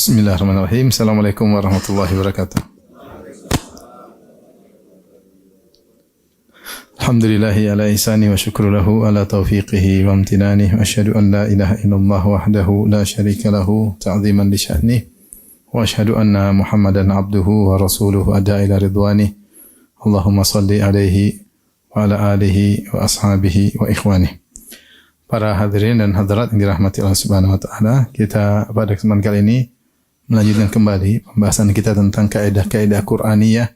Bismillahirrahmanirrahim. Assalamualaikum warahmatullahi wabarakatuh. Alhamdulillahi ala ihsani wa syukru lahu ala taufiqihi wa amtinani wa asyhadu an la ilaha illallah wahdahu la syarika lahu ta'ziman li sya'nih wa asyhadu anna Muhammadan abduhu wa rasuluhu adda ila ridwani. Allahumma salli alaihi wa ala alihi wa ashabihi wa ikhwani. Para hadirin dan hadirat yang dirahmati Allah Subhanahu wa taala, kita pada kesempatan kali ini melanjutkan kembali pembahasan kita tentang kaidah-kaidah Qur'aniyah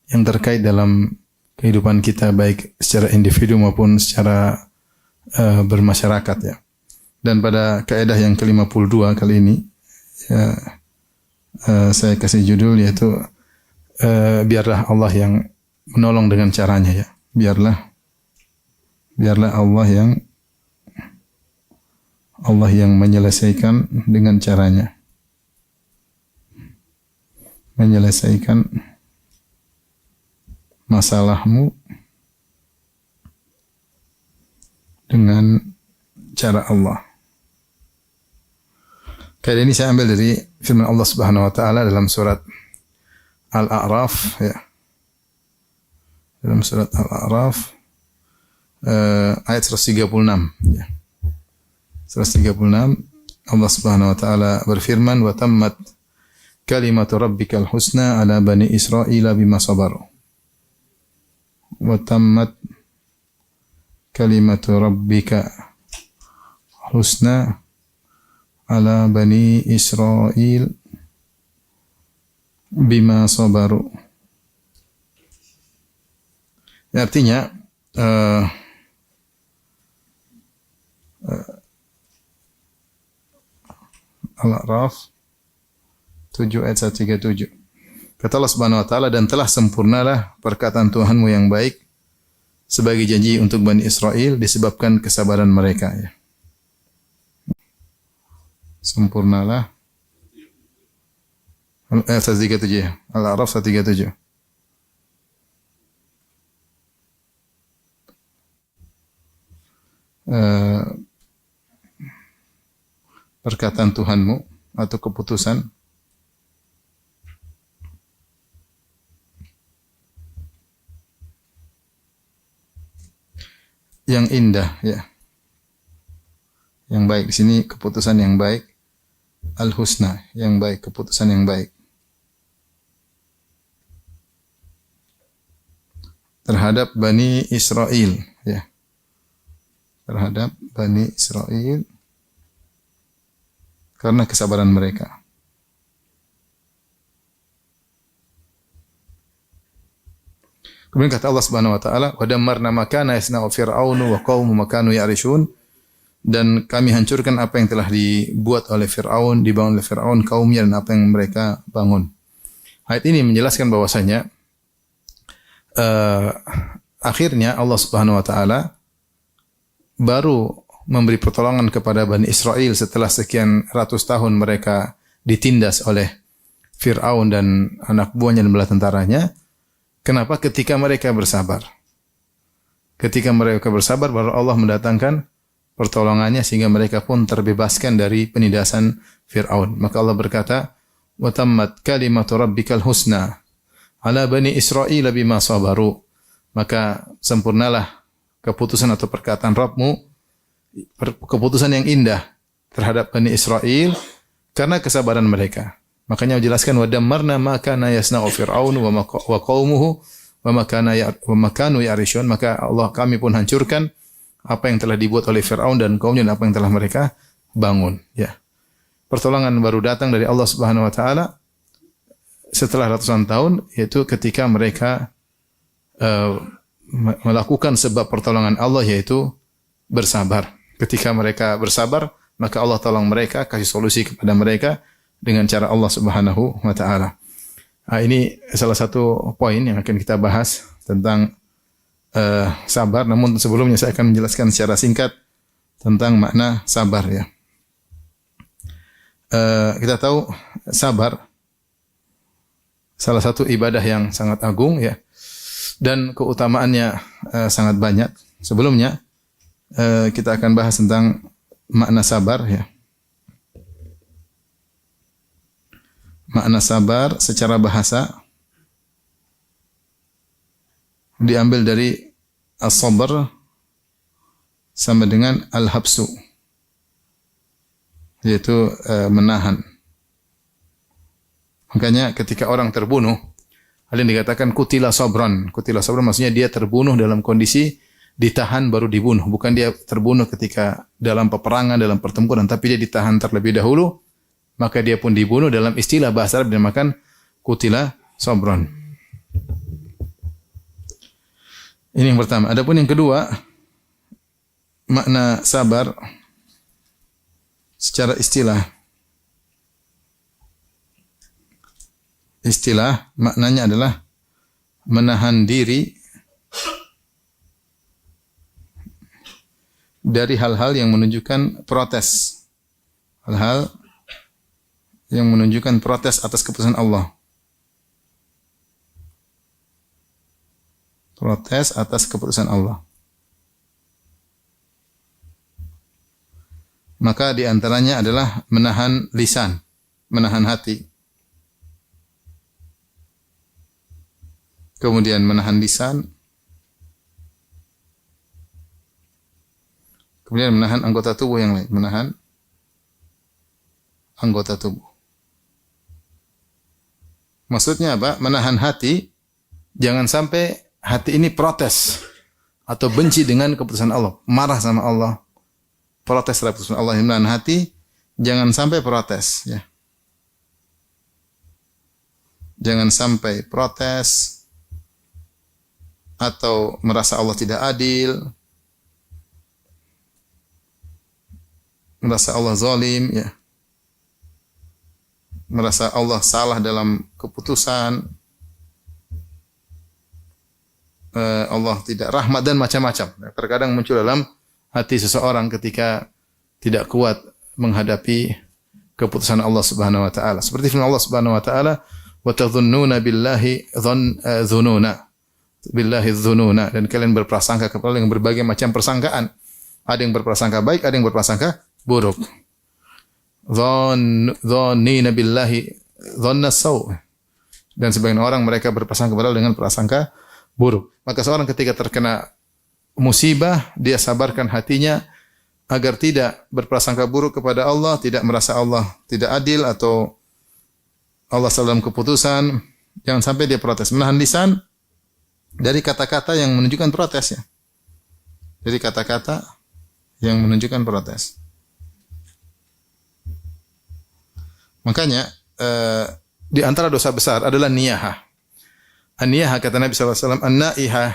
yang terkait dalam kehidupan kita baik secara individu maupun secara bermasyarakat ya. Dan pada kaidah yang ke-52 kali ini saya kasih judul yaitu biarlah Allah yang menolong dengan caranya ya. Biarlah Allah yang menyelesaikan dengan caranya. Menyelesaikan masalahmu dengan cara Allah. Kali ini saya ambil dari firman Allah Subhanahu wa taala dalam surat Al-A'raf ya. Dalam surat Al-A'raf ayat 136 ya. 136 Allah Subhanahu wa taala berfirman wa tammat kalimatu rabbikal husna ala bani Israila bima sabaru. Wa tammat kalimatu rabbika husna ala bani Israil bima sabaru. Artinya Al-A'raf 7 ayat 137. Kata Allah Subhanahu wa taala, dan telah sempurnalah perkataan Tuhanmu yang baik sebagai janji untuk Bani Israel disebabkan kesabaran mereka ya. Sempurnalah ayat 137 ya. Al-A'raf 137. Perkataan Tuhanmu atau keputusan yang indah ya. Yang baik di sini keputusan yang baik, al-husna, yang baik, keputusan yang baik. Terhadap Bani Israel ya. Terhadap Bani Israel karena kesabaran mereka. Kemudian kata Allah Subhanahu wa taala, "Wa dammarna ma kana yasna'u fir'aunu wa qaumuhu ma kanu ya'rishun." Dan kami hancurkan apa yang telah dibuat oleh Fir'aun, dibangun oleh Fir'aun, kaumnya dan apa yang mereka bangun. Ayat ini menjelaskan bahwasanya akhirnya Allah Subhanahu wa taala baru memberi pertolongan kepada Bani Israel setelah sekian ratus tahun mereka ditindas oleh Fir'aun dan anak buahnya dan bala tentaranya. Kenapa? Ketika mereka bersabar. Ketika mereka bersabar, baru Allah mendatangkan pertolongannya sehingga mereka pun terbebaskan dari penindasan Fir'aun. Maka Allah berkata, "Wa tammat kalimatu rabbikal husna ala bani Israil bima sabaru." Maka sempurnalah keputusan atau perkataan Rabbmu, keputusan yang indah terhadap Bani Israel karena kesabaran mereka. Makanya dijelaskan wa dammarna ma kana yasna'u fir'aun wa qaumuhu wa ma kanu ya'rishun. Maka Allah, kami pun hancurkan apa yang telah dibuat oleh Fir'aun dan kaumnya dan apa yang telah mereka bangun ya. Pertolongan baru datang dari Allah Subhanahu wa taala setelah ratusan tahun, yaitu ketika mereka melakukan sebab pertolongan Allah, yaitu bersabar. Ketika mereka bersabar, maka Allah tolong mereka, kasih solusi kepada mereka dengan cara Allah Subhanahu wa taala. Ini salah satu poin yang akan kita bahas tentang sabar. Namun sebelumnya saya akan menjelaskan secara singkat tentang makna sabar ya. Kita tahu sabar salah satu ibadah yang sangat agung ya, dan keutamaannya sangat banyak. Sebelumnya kita akan bahas tentang makna sabar ya. Makna sabar secara bahasa diambil dari as-sabr sama dengan al-habsu, yaitu menahan. Makanya ketika orang terbunuh, ada yang dikatakan kutila sabran. Kutila sabran maksudnya dia terbunuh dalam kondisi ditahan baru dibunuh. Bukan dia terbunuh ketika dalam peperangan, dalam pertempuran, tapi dia ditahan terlebih dahulu, maka dia pun dibunuh. Dalam istilah bahasa Arab dinamakan kutila sabran. Ini yang pertama. Adapun yang kedua, makna sabar secara istilah. Istilah maknanya adalah menahan diri dari hal-hal yang menunjukkan protes. Hal-hal yang menunjukkan protes atas keputusan Allah. Protes atas keputusan Allah. Maka di antaranya adalah menahan lisan, menahan hati. Kemudian menahan lisan. Kemudian menahan anggota tubuh yang lain, menahan anggota tubuh. Maksudnya apa? Menahan hati, jangan sampai hati ini protes atau benci dengan keputusan Allah, marah sama Allah, protes terhadap keputusan Allah. Menahan hati, jangan sampai protes, ya. Jangan sampai protes atau merasa Allah tidak adil, merasa Allah zalim, ya. Merasa Allah salah dalam keputusan, Allah tidak rahmat dan macam-macam. Terkadang muncul dalam hati seseorang ketika tidak kuat menghadapi keputusan Allah Subhanahu wa taala. Seperti firman Allah Subhanahu wa taala, "Wa tadhunnuna billahi dhununa." Billahi dhununa, dan kalian berprasangka kepada Allah dengan berbagai macam persangkaan. Ada yang berprasangka baik, ada yang berprasangka buruk. Dhannina billahi dhanna saw. Dan sebagian orang mereka berprasangka kepada Allah dengan prasangka buruk. Maka seorang ketika terkena musibah, dia sabarkan hatinya agar tidak berprasangka buruk kepada Allah, tidak merasa Allah tidak adil atau Allah salah dalam keputusan. Jangan sampai dia protes. Menahan lisan dari kata-kata yang menunjukkan protes, ya. Dari kata-kata yang menunjukkan protes. Makanya di antara dosa besar adalah niyahah. An-niyahah kata Nabi SAW, an-naihah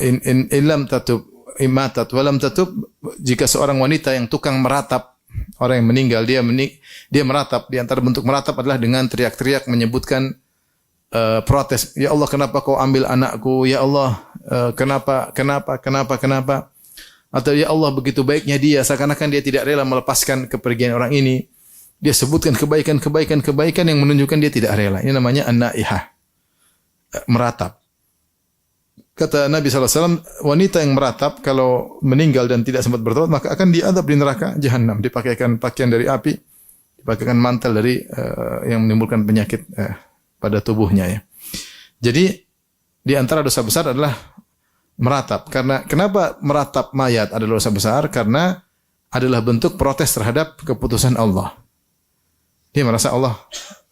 in lam tatub imatat walam tatub. Jika seorang wanita yang tukang meratap, orang yang meninggal, dia meratap. Di antara bentuk meratap adalah dengan teriak-teriak menyebutkan protes. Ya Allah, kenapa kau ambil anakku? Ya Allah, kenapa? Atau ya Allah, begitu baiknya dia, seakan-akan dia tidak rela melepaskan kepergian orang ini. Dia sebutkan kebaikan yang menunjukkan dia tidak rela. Ini namanya an-naihah, meratap. Kata Nabi SAW, wanita yang meratap kalau meninggal dan tidak sempat bertobat, maka akan diadab di neraka jahanam. Dipakaikan pakaian dari api, dipakaikan mantel dari yang menimbulkan penyakit pada tubuhnya, ya. Jadi di antara dosa besar adalah meratap. Karena kenapa meratap mayat adalah dosa besar? Karena adalah bentuk protes terhadap keputusan Allah. Dia merasa Allah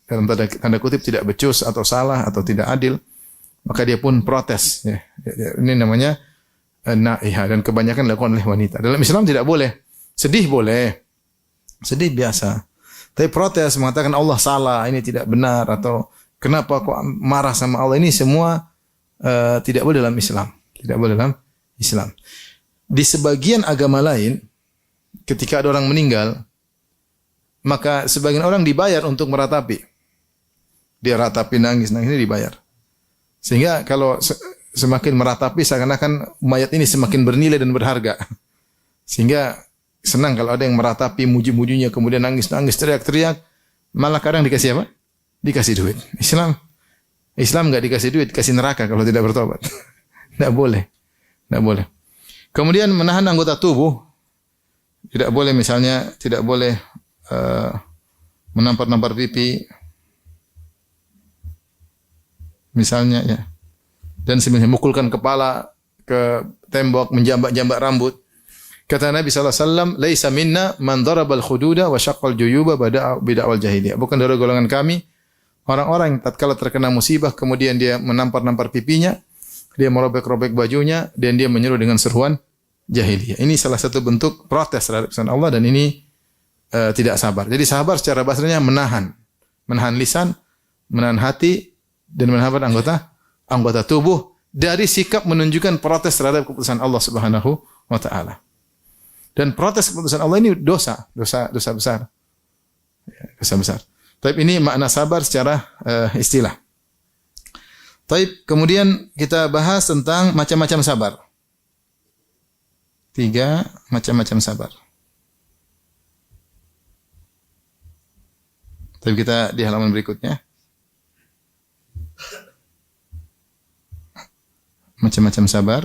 dalam tanda kutip tidak becus atau salah atau tidak adil, maka dia pun protes, ya. Ini namanya naihah, dan kebanyakan dilakukan oleh wanita. Dalam Islam tidak boleh. Sedih boleh. Sedih biasa. Tapi protes mengatakan Allah salah, ini tidak benar, atau kenapa kok marah sama Allah, ini semua tidak boleh dalam Islam. Tidak boleh dalam Islam. Di sebagian agama lain, ketika ada orang meninggal, maka sebagian orang dibayar untuk meratapi. Dia ratapi, nangis ini dibayar. Sehingga kalau semakin meratapi, seakan-akan mayat ini semakin bernilai dan berharga. Sehingga senang kalau ada yang meratapi, muji-mujinya, kemudian nangis-nangis, teriak-teriak, malah kadang dikasih apa? Dikasih duit. Islam enggak dikasih duit, dikasih neraka kalau tidak bertobat. Tidak boleh. Kemudian menahan anggota tubuh. Tidak boleh, misalnya tidak boleh menampar-nampar pipi, misalnya ya. Dan sebenarnya mukulkan kepala ke tembok, menjambak-jambak rambut. Kata Nabi SAW, "Laisa minna man darabal khududa wa syaqqal juyuba bida'wal jahiliyah." Bukan dari golongan kami orang-orang yang tatkala terkena musibah kemudian dia menampar-nampar pipinya, dia merobek-robek bajunya dan dia menyeru dengan seruan jahiliyah. Ini salah satu bentuk protes terhadap keputusan Allah dan ini tidak sabar. Jadi sabar secara bahasanya menahan lisan, menahan hati dan menahan anggota tubuh dari sikap menunjukkan protes terhadap keputusan Allah Subhanahu wa taala. Dan protes keputusan Allah ini dosa besar. Dosa besar. Tapi ini makna sabar secara istilah. Taib, kemudian kita bahas tentang macam-macam sabar. 3 macam-macam sabar. Tapi kita di halaman berikutnya. Macam-macam sabar.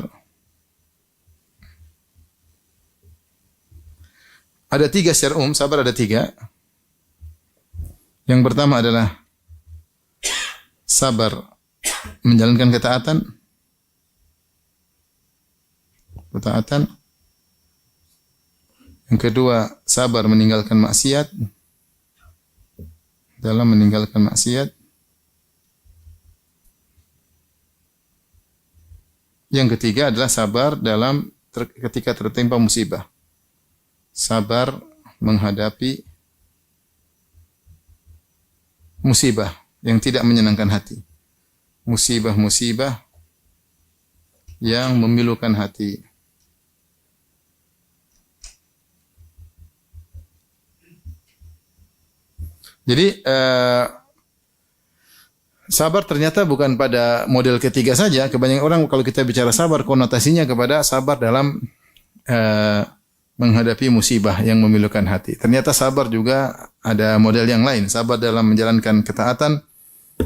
Ada 3 secara umum, sabar ada 3. Yang pertama adalah sabar menjalankan ketaatan. Yang kedua, sabar meninggalkan maksiat. Dalam meninggalkan maksiat. Yang ketiga adalah sabar ketika tertimpa musibah. Sabar menghadapi musibah yang tidak menyenangkan hati. Musibah-musibah yang memilukan hati. Jadi sabar ternyata bukan pada model ketiga saja. Kebanyakan orang kalau kita bicara sabar konotasinya kepada sabar dalam menghadapi musibah yang memilukan hati. Ternyata sabar juga ada model yang lain. Sabar dalam menjalankan ketaatan,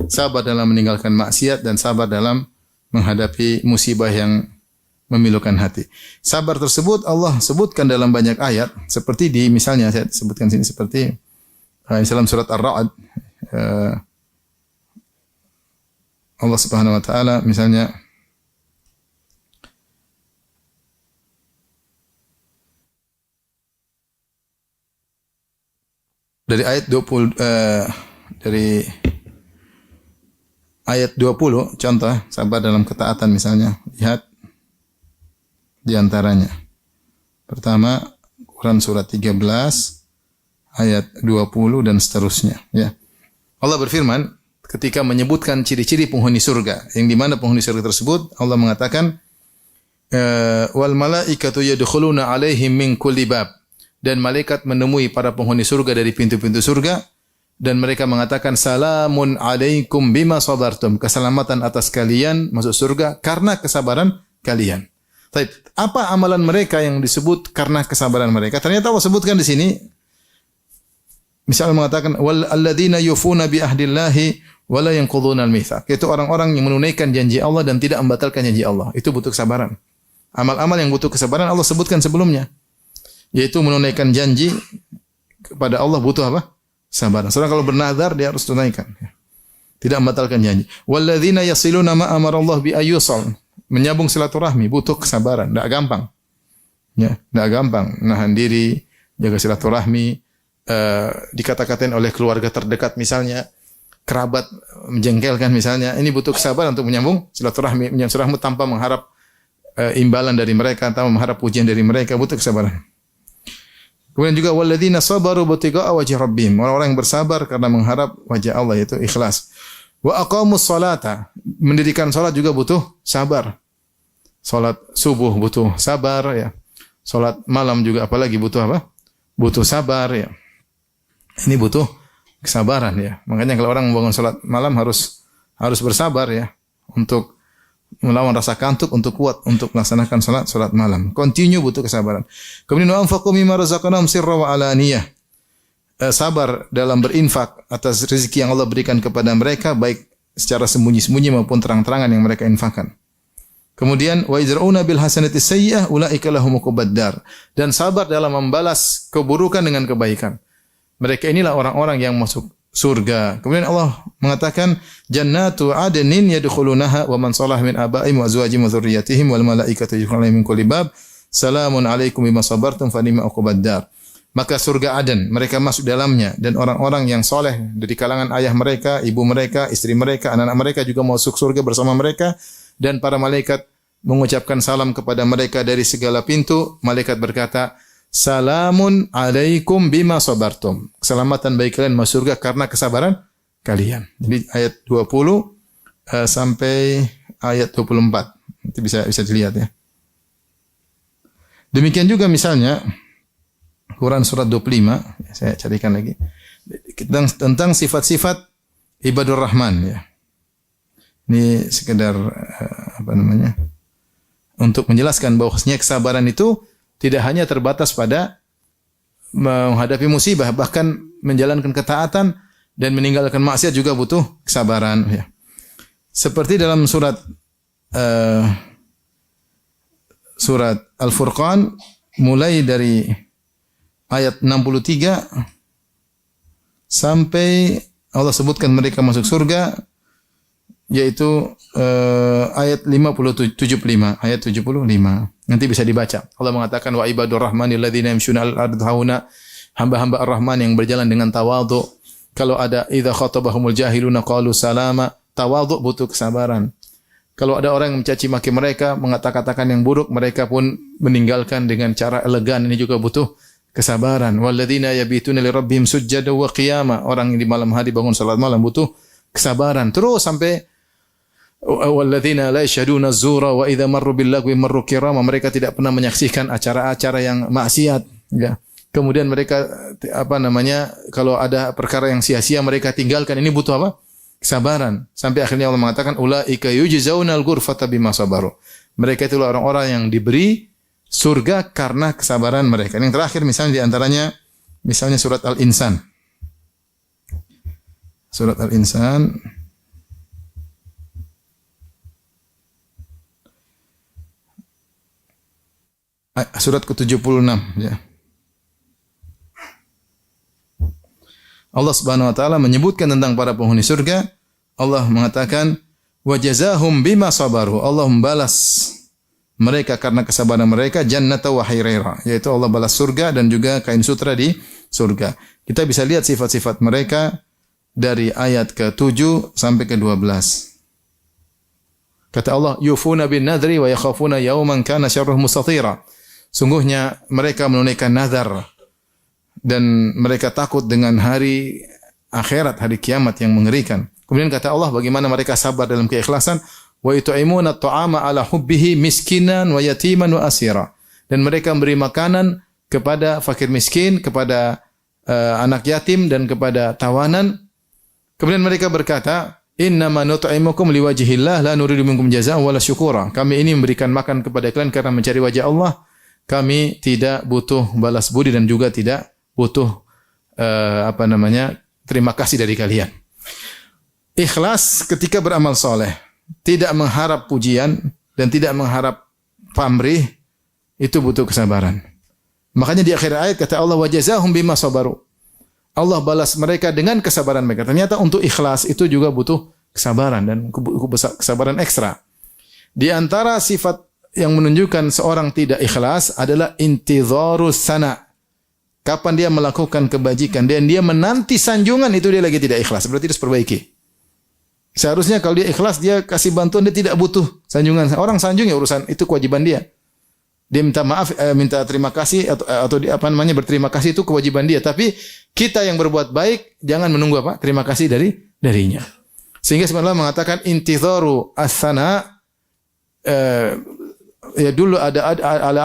sabar dalam meninggalkan maksiat, dan sabar dalam menghadapi musibah yang memilukan hati. Sabar tersebut Allah sebutkan dalam banyak ayat. Seperti misalnya saya sebutkan sini seperti dalam surat Ar-Ra'd. Allah Subhanahu wa taala misalnya dari ayat 20 dari ayat 20 contoh sabar dalam ketaatan misalnya, lihat di antaranya. Pertama Quran surat 13 ayat 20 dan seterusnya ya. Allah berfirman ketika menyebutkan ciri-ciri penghuni surga, yang di mana penghuni surga tersebut Allah mengatakan wal malaikatu yadkhuluna alaihim min kulli bab, dan malaikat menemui para penghuni surga dari pintu-pintu surga dan mereka mengatakan salamun alaikum bima sabartum, keselamatan atas kalian masuk surga karena kesabaran kalian. Baik, apa amalan mereka yang disebut karena kesabaran mereka? Ternyata Allah sebutkan di sini. Misalnya mengatakan wal alladzina yufuna bi ahdillahi wa la yanquduna al-mitsaq. Itu orang-orang yang menunaikan janji Allah dan tidak membatalkan janji Allah. Itu butuh kesabaran. Amal-amal yang butuh kesabaran Allah sebutkan sebelumnya. Yaitu menunaikan janji kepada Allah butuh apa? Sabaran. Seorang kalau bernazar dia harus tunaikan. Tidak membatalkan janji. Walladzina yasiluna ma amara Allah bi ayyusal. Menyambung silaturahmi butuh kesabaran, enggak gampang. Ya, enggak gampang nahan diri, jaga silaturahmi. Dikata-katain oleh keluarga terdekat misalnya, kerabat menjengkelkan misalnya, ini butuh kesabaran untuk menyambung silaturahmi tanpa mengharap imbalan dari mereka, tanpa mengharap pujian dari mereka, butuh kesabaran. Kemudian juga walladzina sabaru butiqa'a wajhi rabbihim, orang-orang yang bersabar karena mengharap wajah Allah, yaitu ikhlas. Wa aqamus salata, mendirikan salat juga butuh sabar. Salat subuh butuh sabar ya. Salat malam juga apalagi butuh apa? Butuh sabar ya. Ini butuh kesabaran ya. Makanya kalau orang membangun salat malam harus bersabar ya untuk melawan rasa kantuk, untuk kuat untuk melaksanakan salat malam. Continue butuh kesabaran. Kemudian wa anfaqu mimma razaqnahum sirra wa alaniyah. Sabar dalam berinfak atas rezeki yang Allah berikan kepada mereka baik secara sembunyi-sembunyi maupun terang-terangan yang mereka infakkan. Kemudian wa izra'una bil hasanati sayyi'ah ulaika lahum uqbaddar, dan sabar dalam membalas keburukan dengan kebaikan. Mereka inilah orang-orang yang masuk surga. Kemudian Allah mengatakan jannatu adnin yadkhulunaha wa man salaha min abaihim wa azwajihim wa dzurriyyatihim wal malaikatu yadkhuluna min kulli bab. Salamun alaikum bima sabartum fa ni'ma uqbad dar. Maka surga Aden, mereka masuk dalamnya dan orang-orang yang soleh dari kalangan ayah mereka, ibu mereka, istri mereka, anak-anak mereka juga masuk surga bersama mereka dan para malaikat mengucapkan salam kepada mereka dari segala pintu. Malaikat berkata, "Salamun alaikum bima sabartum." Keselamatan bagi kalian masuk surga karena kesabaran kalian. Jadi ayat 20 sampai ayat 24. Nanti bisa dilihat ya. Demikian juga misalnya Quran surat 25, saya carikan lagi. Tentang sifat-sifat ibadur rahman ya. Ini sekedar untuk menjelaskan bahwasanya kesabaran itu tidak hanya terbatas pada menghadapi musibah, bahkan menjalankan ketaatan dan meninggalkan maksiat juga butuh kesabaran ya. Seperti dalam surat Al-Furqan mulai dari ayat 63 sampai Allah sebutkan mereka masuk surga, yaitu ayat 75 ayat 75. Nanti bisa dibaca. Allah mengatakan wa ibadur rahmanil ladzina yamshuna al-ardh hauna, hamba-hamba ar-Rahman yang berjalan dengan tawadhu. Kalau ada idza khatabahumul jahiluna qalu salama, tawadhu butuh kesabaran. Kalau ada orang yang mencaci maki mereka, mengatakan yang buruk, mereka pun meninggalkan dengan cara elegan. Ini juga butuh kesabaran. Walladzina yabituna li rabbihim sujjada wa qiyama. Orang yang di malam hari bangun salat malam butuh kesabaran. Terus sampai walladzina la yashhaduna az-zura wa idza marru bil lagwi marru kirama. Mereka tidak pernah menyaksikan acara-acara yang maksiat, ya. Kemudian mereka kalau ada perkara yang sia-sia mereka tinggalkan. Ini butuh apa? Kesabaran. Sampai akhirnya Allah mengatakan ulaika yujzaunal ghurfata bima sabaru. Mereka itulah orang-orang yang diberi surga karena kesabaran mereka. Yang terakhir misalnya di antaranya misalnya surat Al-Insan. Surat Al-Insan surat ke-76 ya. Allah Subhanahu wa taala menyebutkan tentang para penghuni surga. Allah mengatakan wa jazahum bima sabaru. Allah membalas mereka karena kesabaran mereka jannata wa hairaira, yaitu Allah balas surga dan juga kain sutra di surga. Kita bisa lihat sifat-sifat mereka dari ayat ke-7 sampai ke-12. Kata Allah, yufuna bin nadri wa yakhafuna yawman kana syarruhu mustatira. Sungguhnya mereka menunaikan nazar dan mereka takut dengan hari akhirat, hari kiamat yang mengerikan. Kemudian kata Allah, bagaimana mereka sabar dalam keikhlasan. Wa yut'imuna at'ama ala hubbihi miskinan wa yatiman wa asira. Dan mereka memberi makanan kepada fakir miskin, kepada anak yatim dan kepada tawanan. Kemudian mereka berkata, innama nut'imukum liwajhillah la nuridu minkum jazaa'an wala syukura. Kami ini memberikan makan kepada kalian karena mencari wajah Allah. Kami tidak butuh balas budi dan juga tidak butuh terima kasih dari kalian. Ikhlas ketika beramal soleh, tidak mengharap pujian dan tidak mengharap pamrih, itu butuh kesabaran. Makanya di akhir ayat kata Allah, wa jazahum bima sabaru. Allah balas mereka dengan kesabaran mereka. Ternyata untuk ikhlas itu juga butuh kesabaran dan kesabaran ekstra. Di antara sifat yang menunjukkan seorang tidak ikhlas adalah intidharus sana. Kapan dia melakukan kebajikan dan dia menanti sanjungan, itu dia lagi tidak ikhlas. Berarti harus perbaiki. Seharusnya kalau dia ikhlas, dia kasih bantuan, dia tidak butuh sanjungan. Orang sanjung ya urusan, itu kewajiban dia. Dia minta maaf, minta terima kasih atau berterima kasih, itu kewajiban dia. Tapi kita yang berbuat baik jangan menunggu terima kasih darinya. Sehingga sebenarnya mengatakan intidharu as-sana dulu ada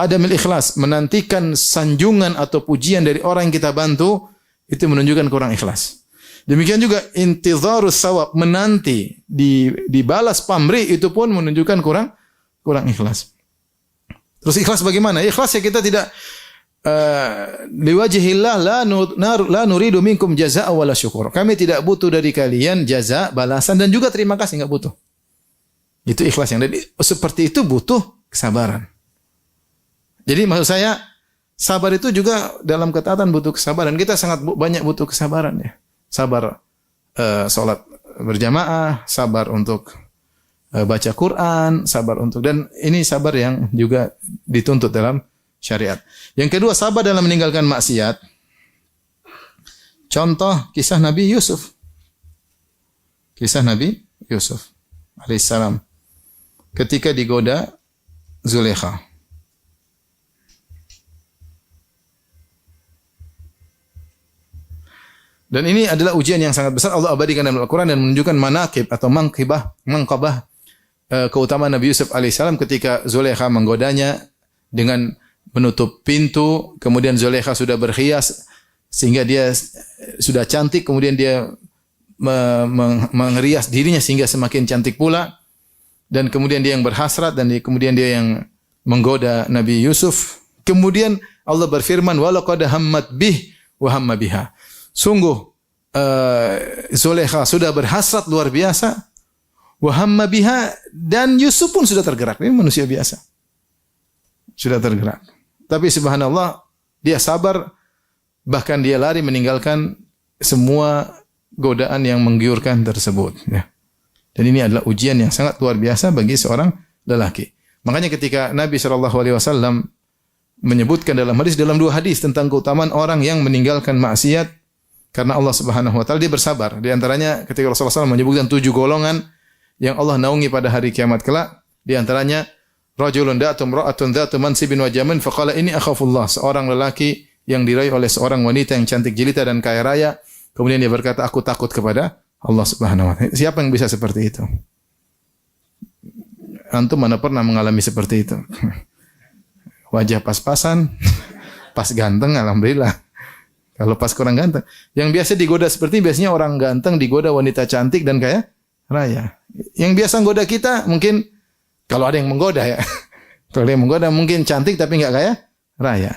adamil ikhlas, menantikan sanjungan atau pujian dari orang yang kita bantu, itu menunjukkan kurang ikhlas. Demikian juga intidharus sawab, menanti dibalas pamrih, itu pun menunjukkan kurang ikhlas. Terus ikhlas bagaimana? Ikhlas ya kita tidak liwajhillah la nuridu minkum jazaa'a wala syukur. Kami tidak butuh dari kalian jaza, balasan dan juga terima kasih, enggak butuh. Itu ikhlas yang seperti itu butuh kesabaran. Jadi maksud saya, sabar itu juga dalam ketaatan butuh kesabaran. Kita sangat banyak butuh kesabaran ya. Sabar salat berjamaah, sabar untuk baca Quran, sabar untuk, dan ini sabar yang juga dituntut dalam syariat. Yang kedua, sabar dalam meninggalkan maksiat. Contoh kisah Nabi Yusuf. Kisah Nabi Yusuf alaihissalam ketika digoda Zulaikha. Dan ini adalah ujian yang sangat besar Allah abadikan dalam Al-Quran dan menunjukkan manaqib atau mangkabah keutamaan Nabi Yusuf alaihissalam ketika Zulaikha menggodanya dengan menutup pintu, kemudian Zulaikha sudah berhias sehingga dia sudah cantik, kemudian dia mengerias dirinya sehingga semakin cantik pula, dan kemudian dia yang berhasrat, dan kemudian dia yang menggoda Nabi Yusuf. Kemudian Allah berfirman, walaqad hammat bih wa hamma biha. Sungguh Zulaikha sudah berhasrat luar biasa, wa hamma biha, dan Yusuf pun sudah tergerak. Ini manusia biasa. Sudah tergerak. Tapi subhanallah, dia sabar, bahkan dia lari meninggalkan semua godaan yang menggiurkan tersebut. Ya. Dan ini adalah ujian yang sangat luar biasa bagi seorang lelaki. Makanya ketika Nabi SAW menyebutkan dalam dua hadis tentang keutamaan orang yang meninggalkan maksiat, karena Allah Subhanahu wa taala, dia bersabar. Di antaranya ketika Rasulullah SAW menyebutkan 7 golongan yang Allah naungi pada hari kiamat kelak, di antaranya rajulun da'atu imra'atun dzatu mansibin wa jamin faqala inni akhafullah, seorang lelaki yang diraih oleh seorang wanita yang cantik jelita dan kaya raya, kemudian dia berkata, aku takut kepada Allah Subhanahu wa taala. Siapa yang bisa seperti itu? Antum mana pernah mengalami seperti itu? Wajah pas-pasan, pas ganteng, alhamdulillah. Kalau pas kurang ganteng. Yang biasa digoda seperti biasanya orang ganteng digoda wanita cantik dan kaya raya. Yang biasa goda kita mungkin kalau ada yang menggoda ya. Kalau ada yang menggoda mungkin cantik tapi enggak kaya raya.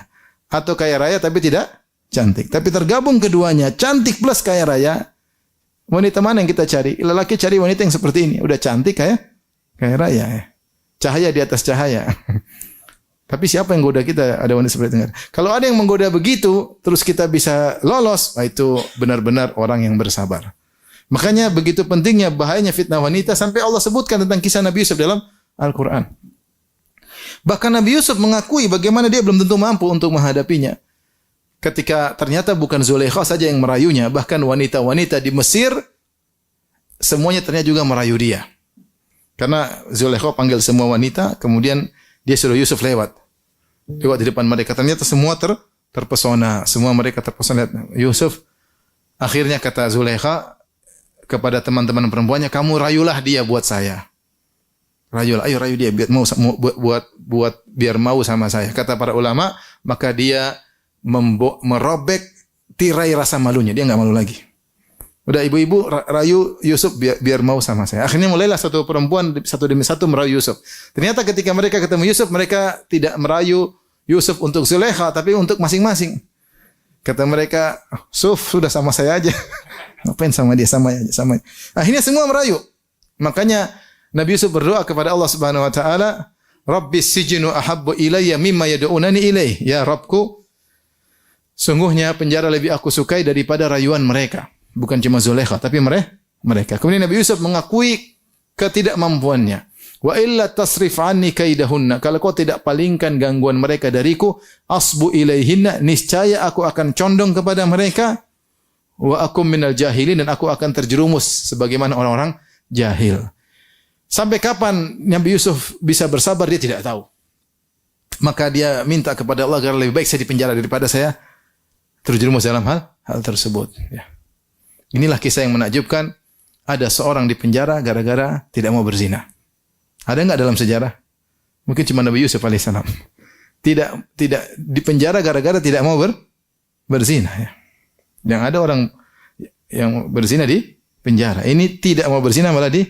Atau kaya raya tapi tidak cantik. Tapi tergabung keduanya, cantik plus kaya raya. Wanita mana yang kita cari? Lelaki cari wanita yang seperti ini. Udah cantik kaya raya ya. Cahaya di atas cahaya. Tapi siapa yang goda kita? Ada wanita seperti itu. Kalau ada yang menggoda begitu, terus kita bisa lolos, itu benar-benar orang yang bersabar. Makanya begitu pentingnya, bahayanya fitnah wanita, sampai Allah sebutkan tentang kisah Nabi Yusuf dalam Al-Quran. Bahkan Nabi Yusuf mengakui bagaimana dia belum tentu mampu untuk menghadapinya. Ketika ternyata bukan Zulaikha saja yang merayunya, bahkan wanita-wanita di Mesir, semuanya ternyata juga merayu dia. Karena Zulaikha panggil semua wanita, kemudian dia suruh Yusuf lewat di depan mereka. Ternyata semua terpesona. Semua mereka terpesona Yusuf. Akhirnya kata Zulaikha kepada teman-teman perempuannya, kamu rayulah dia buat saya. Rayulah, ayo rayu dia buat biar mau sama saya. Kata para ulama, maka dia merobek tirai rasa malunya. Dia enggak malu lagi. Udah ibu-ibu rayu Yusuf biar mau sama saya. Akhirnya mulailah satu perempuan satu demi satu merayu Yusuf. Ternyata ketika mereka ketemu Yusuf, mereka tidak merayu Yusuf untuk Zulaikha, tapi untuk masing-masing. Kata mereka, Suf sudah sama saya aja. Ngapain sama dia, sama aja, sama. Akhirnya semua merayu. Makanya Nabi Yusuf berdoa kepada Allah Subhanahu wa taala, Rabbis sijnu ahabbu ilayya mimma yad'unani ilaih. Ya Rabbku, sungguhnya penjara lebih aku sukai daripada rayuan mereka. Bukan cuma Zulaikha, tapi mereka. Kemudian Nabi Yusuf mengakui ketidakmampuannya. Wa illa tasrif anni kaidahunna. Kalau kau tidak palingkan gangguan mereka dariku, asbu ilaihinna, niscaya aku akan condong kepada mereka. Wa akum minal jahilin, dan aku akan terjerumus sebagaimana orang-orang jahil. Sampai kapan Nabi Yusuf bisa bersabar, dia tidak tahu. Maka dia minta kepada Allah agar lebih baik saya dipenjara daripada saya terjerumus dalam hal tersebut. Ya. Inilah kisah yang menakjubkan. Ada seorang di penjara gara-gara tidak mau berzina. Ada enggak dalam sejarah? Mungkin cuma Nabi Yusuf alaihissalam. Tidak di penjara gara-gara tidak mau berzina. Ya. Yang ada orang yang berzina di penjara. Ini tidak mau berzina malah di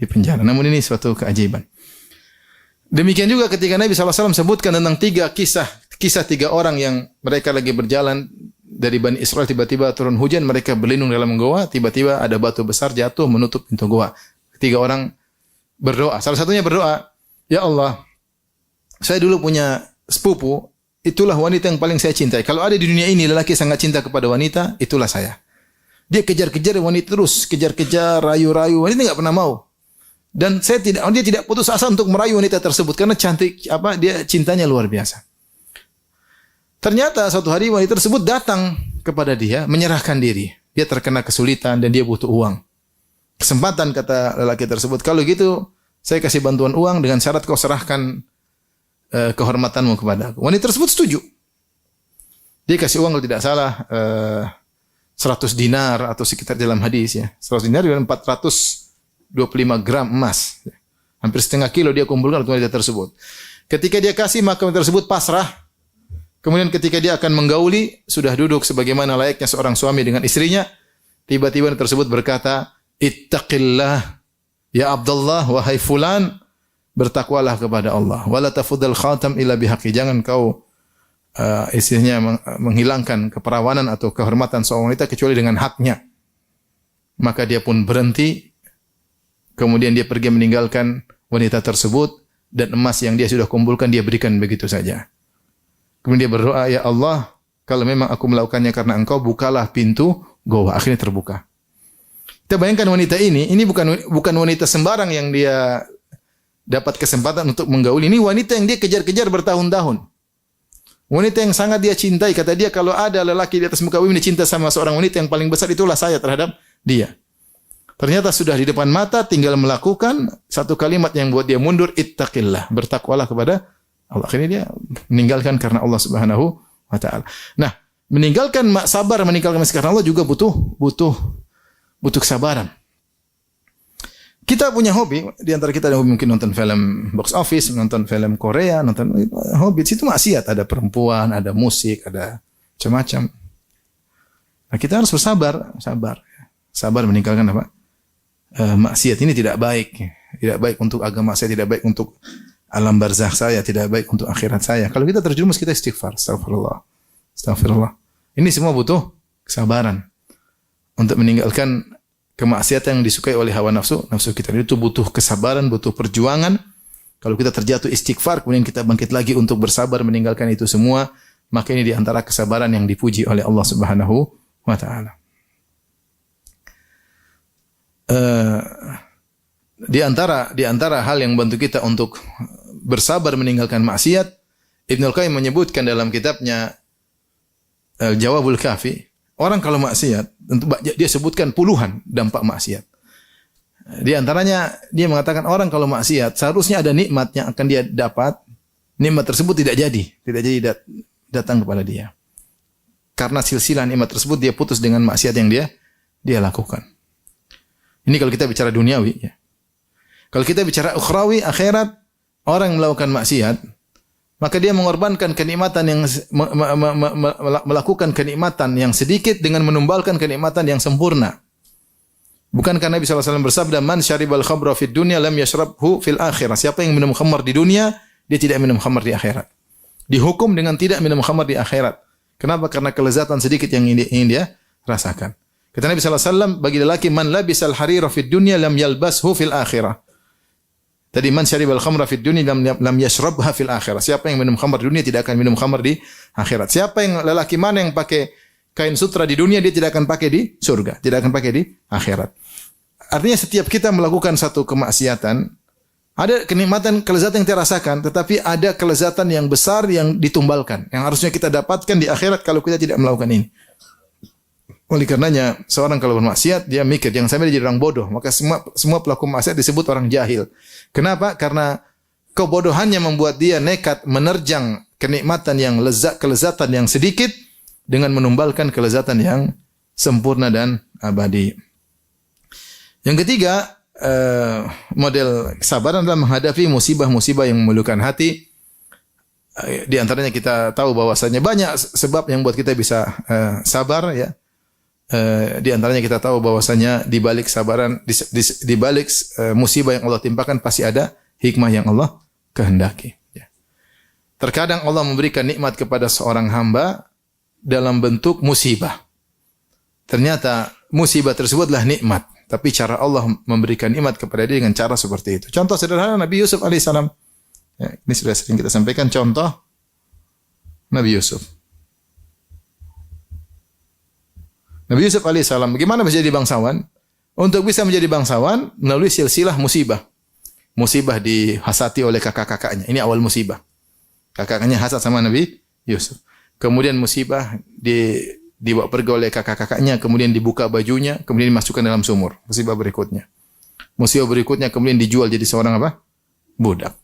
penjara. Namun ini suatu keajaiban. Demikian juga ketika Nabi SAW sebutkan tentang kisah 3 orang yang mereka lagi berjalan dari Bani Israel, tiba-tiba turun hujan, mereka berlindung dalam goa, tiba-tiba ada batu besar jatuh menutup pintu goa. 3 orang berdoa. Salah satunya berdoa, ya Allah, saya dulu punya sepupu, itulah wanita yang paling saya cintai. Kalau ada di dunia ini lelaki sangat cinta kepada wanita, itulah saya. Dia kejar-kejar wanita terus, kejar-kejar, rayu-rayu. Wanita enggak pernah mau. Dan dia tidak putus asa untuk merayu wanita tersebut karena cantik dia cintanya luar biasa. Ternyata suatu hari wanita tersebut datang kepada dia menyerahkan diri. Dia terkena kesulitan dan dia butuh uang. Kesempatan kata lelaki tersebut, kalau gitu saya kasih bantuan uang dengan syarat kau serahkan kehormatanmu kepada aku. Wanita tersebut setuju. Dia kasih uang kalau tidak salah 100 dinar atau sekitar dalam hadis ya. 100 dinar dengan 425 gram emas. Hampir setengah kilo dia kumpulkan untuk wanita tersebut. Ketika dia kasih maka wanita tersebut pasrah. Kemudian ketika dia akan menggauli sudah duduk sebagaimana layaknya seorang suami dengan istrinya. Tiba-tiba wanita tersebut berkata, "Ittaqillah ya Abdullah wahai fulan, bertakwalah kepada Allah. Wala tafudhal khatam illa bihaqi." Jangan kau istilahnya menghilangkan keperawanan atau kehormatan seorang wanita kecuali dengan haknya. Maka dia pun berhenti. Kemudian dia pergi meninggalkan wanita tersebut dan emas yang dia sudah kumpulkan dia berikan begitu saja. Kemudian dia berdoa, "Ya Allah, kalau memang aku melakukannya karena Engkau, bukalah pintu goa." Akhirnya terbuka. Kita bayangkan wanita ini bukan wanita sembarang yang dia dapat kesempatan untuk menggauli. Ini wanita yang dia kejar-kejar bertahun-tahun. Wanita yang sangat dia cintai. Kata dia, kalau ada lelaki di atas muka bumi cinta sama seorang wanita yang paling besar, itulah saya terhadap dia. Ternyata sudah di depan mata, tinggal melakukan satu kalimat yang buat dia mundur, ittaqillah, bertakwalah kepada Allah. Akhirnya dia meninggalkan karena Allah Subhanahu wa taala. Nah, meninggalkan karena Allah juga butuh kesabaran. Kita punya hobi, di antara kita ada hobi mungkin nonton film box office, nonton film Korea, nonton hobi. Situ maksiat, ada perempuan, ada musik, ada macam-macam. Nah, kita harus sabar meninggalkan maksiat ini tidak baik. Tidak baik untuk agama saya, tidak baik untuk alam barzakh saya, tidak baik untuk akhirat saya. Kalau kita terjerumus, kita istighfar, astagfirullah. Ini semua butuh kesabaran untuk meninggalkan kemaksiatan yang disukai oleh hawa nafsu kita. Itu butuh kesabaran, butuh perjuangan. Kalau kita terjatuh istighfar, kemudian kita bangkit lagi untuk bersabar meninggalkan itu semua, maka ini di antara kesabaran yang dipuji oleh Allah Subhanahu wa taala. Di antara hal yang membantu kita untuk bersabar meninggalkan maksiat, Ibnul Qayyim menyebutkan dalam kitabnya Al-Jawabul Kafi, orang kalau maksiat, tentu dia sebutkan puluhan dampak maksiat. Di antaranya dia mengatakan orang kalau maksiat seharusnya ada nikmat yang akan dia dapat, nikmat tersebut tidak jadi datang kepada dia. Karena silsilah nikmat tersebut dia putus dengan maksiat yang dia lakukan. Ini kalau kita bicara duniawi ya. Kalau kita bicara ukhrawi, akhirat, orang yang melakukan maksiat, maka dia mengorbankan kenikmatan yang melakukan kenikmatan yang sedikit dengan menumbalkan kenikmatan yang sempurna. Bukankah Nabi SAW bersabda, "Man syaribal khamra fid dunya lam yashrabhu fil akhirah." Siapa yang minum khamar di dunia, dia tidak minum khamar di akhirat. Dihukum dengan tidak minum khamar di akhirat. Kenapa? Karena kelezatan sedikit yang ingin dia rasakan. Kata Nabi SAW, bagi lelaki, "Man labisal harira fid dunya lam yalbashu fil akhirah." Tadi man syaribal khamra fid dunya lam yashrabha fil akhirah. Siapa yang minum khamar di dunia tidak akan minum khamar di akhirat. Siapa yang lelaki mana yang pakai kain sutra di dunia, dia tidak akan pakai di surga, tidak akan pakai di akhirat. Artinya setiap kita melakukan satu kemaksiatan, ada kenikmatan, kelezatan yang kita rasakan, tetapi ada kelezatan yang besar yang ditumbalkan, yang harusnya kita dapatkan di akhirat kalau kita tidak melakukan ini. Oleh karenanya, seorang kalau bermaksiat, dia mikir, jangan sampai dia jadi orang bodoh. Maka semua pelaku maksiat disebut orang jahil. Kenapa? Karena kebodohannya membuat dia nekat menerjang kenikmatan yang kelezatan yang sedikit dengan menumbalkan kelezatan yang sempurna dan abadi. Yang ketiga, model kesabaran dalam menghadapi musibah-musibah yang memilukan hati. Di antaranya kita tahu bahwasanya banyak sebab yang buat kita bisa sabar ya. Di antaranya kita tahu bahwasanya di balik sabaran, di balik musibah yang Allah timpakan pasti ada hikmah yang Allah kehendaki. Ya. Terkadang Allah memberikan nikmat kepada seorang hamba dalam bentuk musibah. Ternyata musibah tersebutlah nikmat, tapi cara Allah memberikan nikmat kepada dia dengan cara seperti itu. Contoh sederhana Nabi Yusuf alaihissalam. Ya, ini sudah sering kita sampaikan contoh Nabi Yusuf. Nabi Yusuf alaihissalam bagaimana bisa jadi bangsawan? Untuk bisa menjadi bangsawan melalui silsilah musibah. Musibah dihasati oleh kakak-kakaknya. Ini awal musibah. Kakak-kakaknya hasad sama Nabi Yusuf. Kemudian musibah dibawa pergi oleh kakak-kakaknya, kemudian dibuka bajunya, kemudian dimasukkan dalam sumur. Musibah berikutnya. Musibah berikutnya kemudian dijual jadi seorang apa? Budak.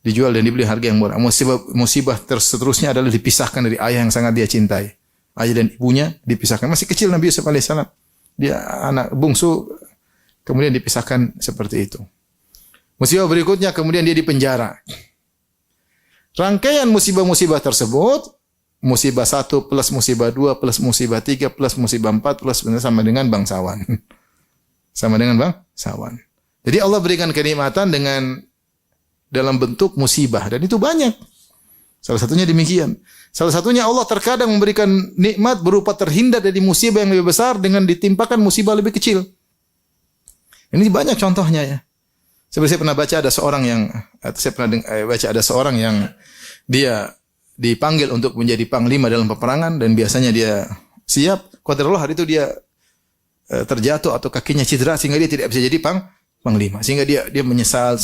Dijual dan dibeli harga yang murah. Musibah seterusnya adalah dipisahkan dari ayah yang sangat dia cintai. Ayah dan ibunya dipisahkan. Masih kecil Nabi Yusuf alaihissalam. Dia anak bungsu, kemudian dipisahkan seperti itu. Musibah berikutnya kemudian dia dipenjara. Rangkaian musibah-musibah tersebut, musibah 1 plus musibah 2 plus musibah 3 plus musibah 4 plus sama dengan bangsawan. Sama dengan bangsawan. Jadi Allah berikan kenikmatan dalam bentuk musibah dan itu banyak. Salah satunya demikian. Salah satunya Allah terkadang memberikan nikmat berupa terhindar dari musibah yang lebih besar dengan ditimpakan musibah lebih kecil. Ini banyak contohnya ya. Seperti saya pernah baca ada seorang yang dia dipanggil untuk menjadi panglima dalam peperangan dan biasanya dia siap. Qadarullah hari itu dia terjatuh atau kakinya cedera sehingga dia tidak bisa jadi panglima. Sehingga dia menyesal.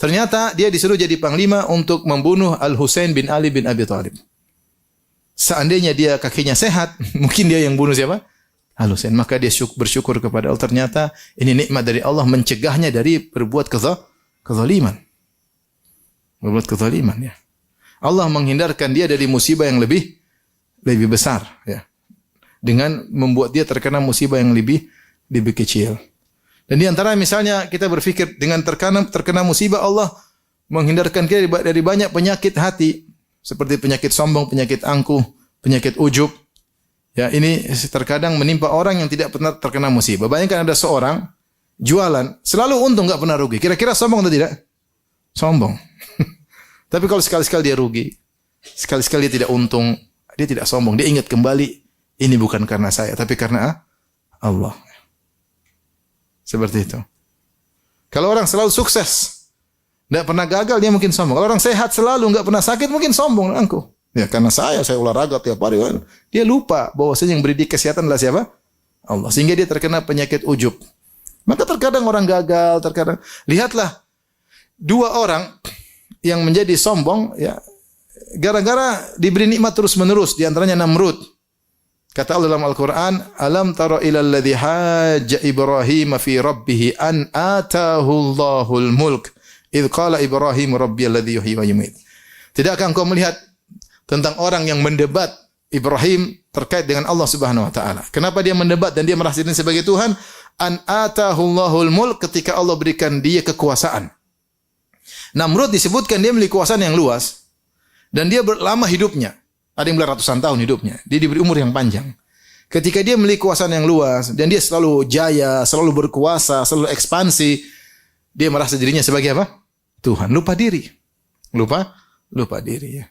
Ternyata dia disuruh jadi panglima untuk membunuh Al-Husain bin Ali bin Abi Thalib. Seandainya dia kakinya sehat, mungkin dia yang bunuh siapa? Al-Husain. Maka dia bersyukur kepada Allah. Ternyata ini nikmat dari Allah mencegahnya dari berbuat kezaliman. Berbuat kezaliman ya. Allah menghindarkan dia dari musibah yang lebih besar ya. Dengan membuat dia terkena musibah yang lebih kecil. Dan di antara misalnya kita berpikir dengan terkena musibah Allah menghindarkan kita dari banyak penyakit hati seperti penyakit sombong, penyakit angkuh, penyakit ujub. Ya, ini terkadang menimpa orang yang tidak pernah terkena musibah. Bayangkan ada seorang jualan, selalu untung, enggak pernah rugi. Kira-kira sombong atau tidak? Sombong. Tapi kalau sekali-sekali dia rugi, sekali-sekali dia tidak untung, dia tidak sombong. Dia ingat kembali, ini bukan karena saya, tapi karena Allah. Seperti itu. Kalau orang selalu sukses, tidak pernah gagal, dia mungkin sombong. Kalau orang sehat selalu, enggak pernah sakit, mungkin sombong. Angkuh. Ya, karena saya olahraga tiap hari. Dia lupa bahwasanya yang beri dia kesehatan adalah siapa? Allah. Sehingga dia terkena penyakit ujub. Maka terkadang orang gagal, terkadang. Lihatlah, 2 orang yang menjadi sombong, ya, gara-gara diberi nikmat terus-menerus. Di antaranya Namrud. Kata Allah dalam Al-Quran, Alam tara ilal ladhi hajja Ibrahim fi rabbih an atahu Allahul mulk. Idh qala Ibrahim rabbi alladhi yuhyi wa yumit. Tidakkah engkau melihat tentang orang yang mendebat Ibrahim terkait dengan Allah Subhanahu wa taala? Kenapa dia mendebat dan dia merasa dirinya sebagai Tuhan? An atahu Allahul mulk, ketika Allah berikan dia kekuasaan. Namrud disebutkan dia memiliki kekuasaan yang luas dan dia lama hidupnya. Ada yang bilang ratusan tahun hidupnya. Dia diberi umur yang panjang. Ketika dia memiliki kekuasaan yang luas dan dia selalu jaya, selalu berkuasa, selalu ekspansi, dia merasa dirinya sebagai apa? Tuhan. Lupa diri. Lupa diri ya.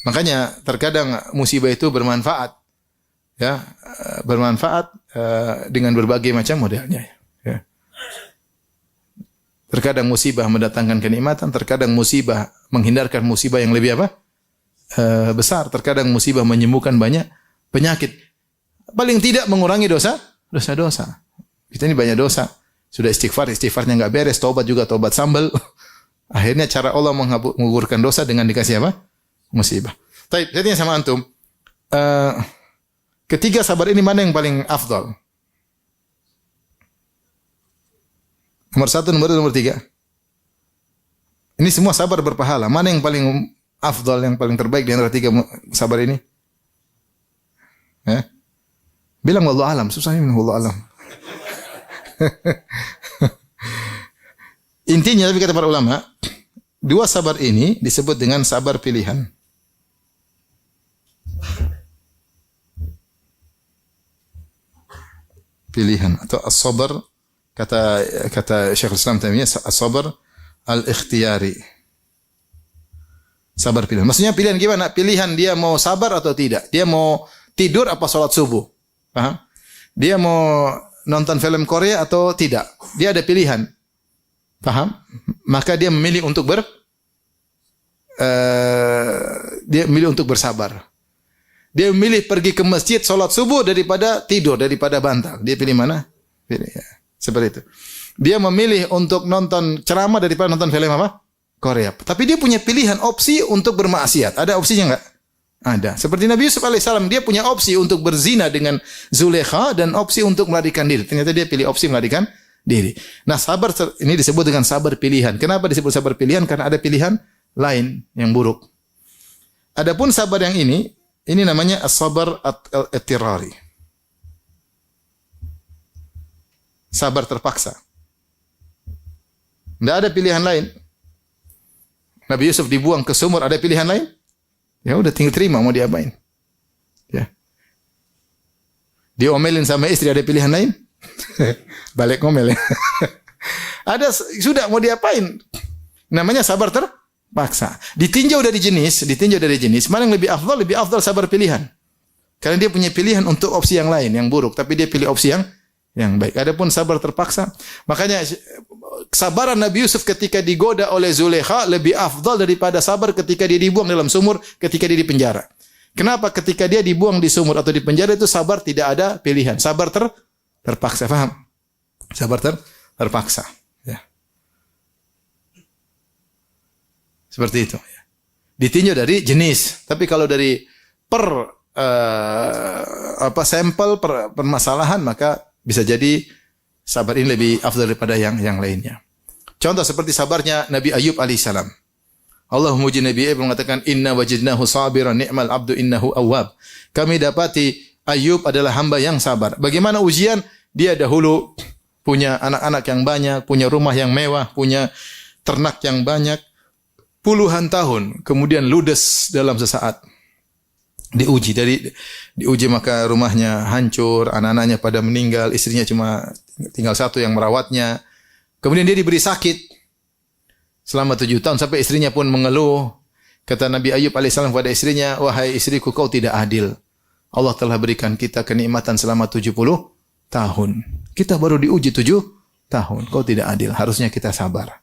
Makanya terkadang musibah itu bermanfaat. Ya, bermanfaat dengan berbagai macam modelnya ya. Terkadang musibah mendatangkan kenikmatan, terkadang musibah menghindarkan musibah yang lebih apa? Besar. Terkadang musibah menyembuhkan banyak penyakit. Paling tidak mengurangi dosa-dosa. Kita ini banyak dosa. Sudah istighfarnya enggak beres, taubat juga taubat sambal. Akhirnya cara Allah menggugurkan dosa dengan dikasih apa? Musibah. Baik, jadi sama antum. Ketiga sabar ini mana yang paling afdal? Nomor 1, nomor 2, nomor 3. Ini semua sabar berpahala. Mana yang paling afdal, yang paling terbaik di antara 3 sabar ini? Ya? Bilang wallahu alam, susah ini wallahu alam. Intinya, tapi kata para ulama, 2 sabar ini disebut dengan sabar pilihan. Pilihan atau as-sabar, kata Syekhul Islam Taimiyah, as-sabar al-ikhtiyari. Sabar pilihan. Maksudnya pilihan gimana? Pilihan dia mau sabar atau tidak. Dia mau tidur apa salat subuh. Paham? Dia mau nonton film Korea atau tidak. Dia ada pilihan. Paham? Maka dia memilih untuk bersabar. Dia memilih pergi ke masjid, sholat subuh daripada tidur, daripada bantal. Dia pilih mana? Pilih, ya. Seperti itu. Dia memilih untuk nonton ceramah daripada nonton film apa? Korea. Tapi dia punya pilihan opsi untuk bermaksiat. Ada opsinya enggak? Ada. Seperti Nabi Yusuf alaihissalam, dia punya opsi untuk berzina dengan Zulekha dan opsi untuk melarikan diri. Ternyata dia pilih opsi melarikan diri. Nah, sabar ini disebut dengan sabar pilihan. Kenapa disebut sabar pilihan? Karena ada pilihan lain yang buruk. Adapun sabar yang ini namanya as-sabar at-tirari. Sabar terpaksa. Tidak ada pilihan lain. Nabi Yusuf dibuang ke sumur, ada pilihan lain? Ya udah tinggal terima, mau diapain? Ya. Diomelin sama istri, ada pilihan lain? Balik ngomel ya. Ada, sudah mau diapain? Namanya sabar terpaksa. Ditinjau dari jenis, mana yang lebih afdal? Lebih afdal sabar pilihan. Karena dia punya pilihan untuk opsi yang lain, yang buruk, tapi dia pilih opsi yang baik. Adapun sabar terpaksa, makanya kesabaran Nabi Yusuf ketika digoda oleh Zulekha lebih afdal daripada sabar ketika dia dibuang dalam sumur, ketika dia di penjara. Kenapa? Ketika dia dibuang di sumur atau di penjara itu sabar tidak ada pilihan. Sabar terpaksa, paham? Sabar terpaksa. Ya. Seperti itu. Ya. Ditinjau dari jenis. Tapi kalau dari sampel permasalahan, maka bisa jadi sabar ini lebih afdal daripada yang lainnya. Contoh seperti sabarnya Nabi Ayub alaihissalam. Allah memuji Nabi Ayub mengatakan, Inna wajidnahu sabiran ni'mal abdu innahu awwab. Kami dapati Ayub adalah hamba yang sabar. Bagaimana ujian? Dia dahulu punya anak-anak yang banyak, punya rumah yang mewah, punya ternak yang banyak. Puluhan tahun, kemudian ludes dalam sesaat. Diuji maka rumahnya hancur, anak-anaknya pada meninggal, istrinya cuma tinggal satu yang merawatnya. Kemudian dia diberi sakit selama 7 tahun sampai istrinya pun mengeluh. Kata Nabi Ayub alaihissalam kepada istrinya, wahai istriku, kau tidak adil. Allah telah berikan kita kenikmatan selama 70 tahun. Kita baru diuji 7 tahun. Kau tidak adil. Harusnya kita sabar.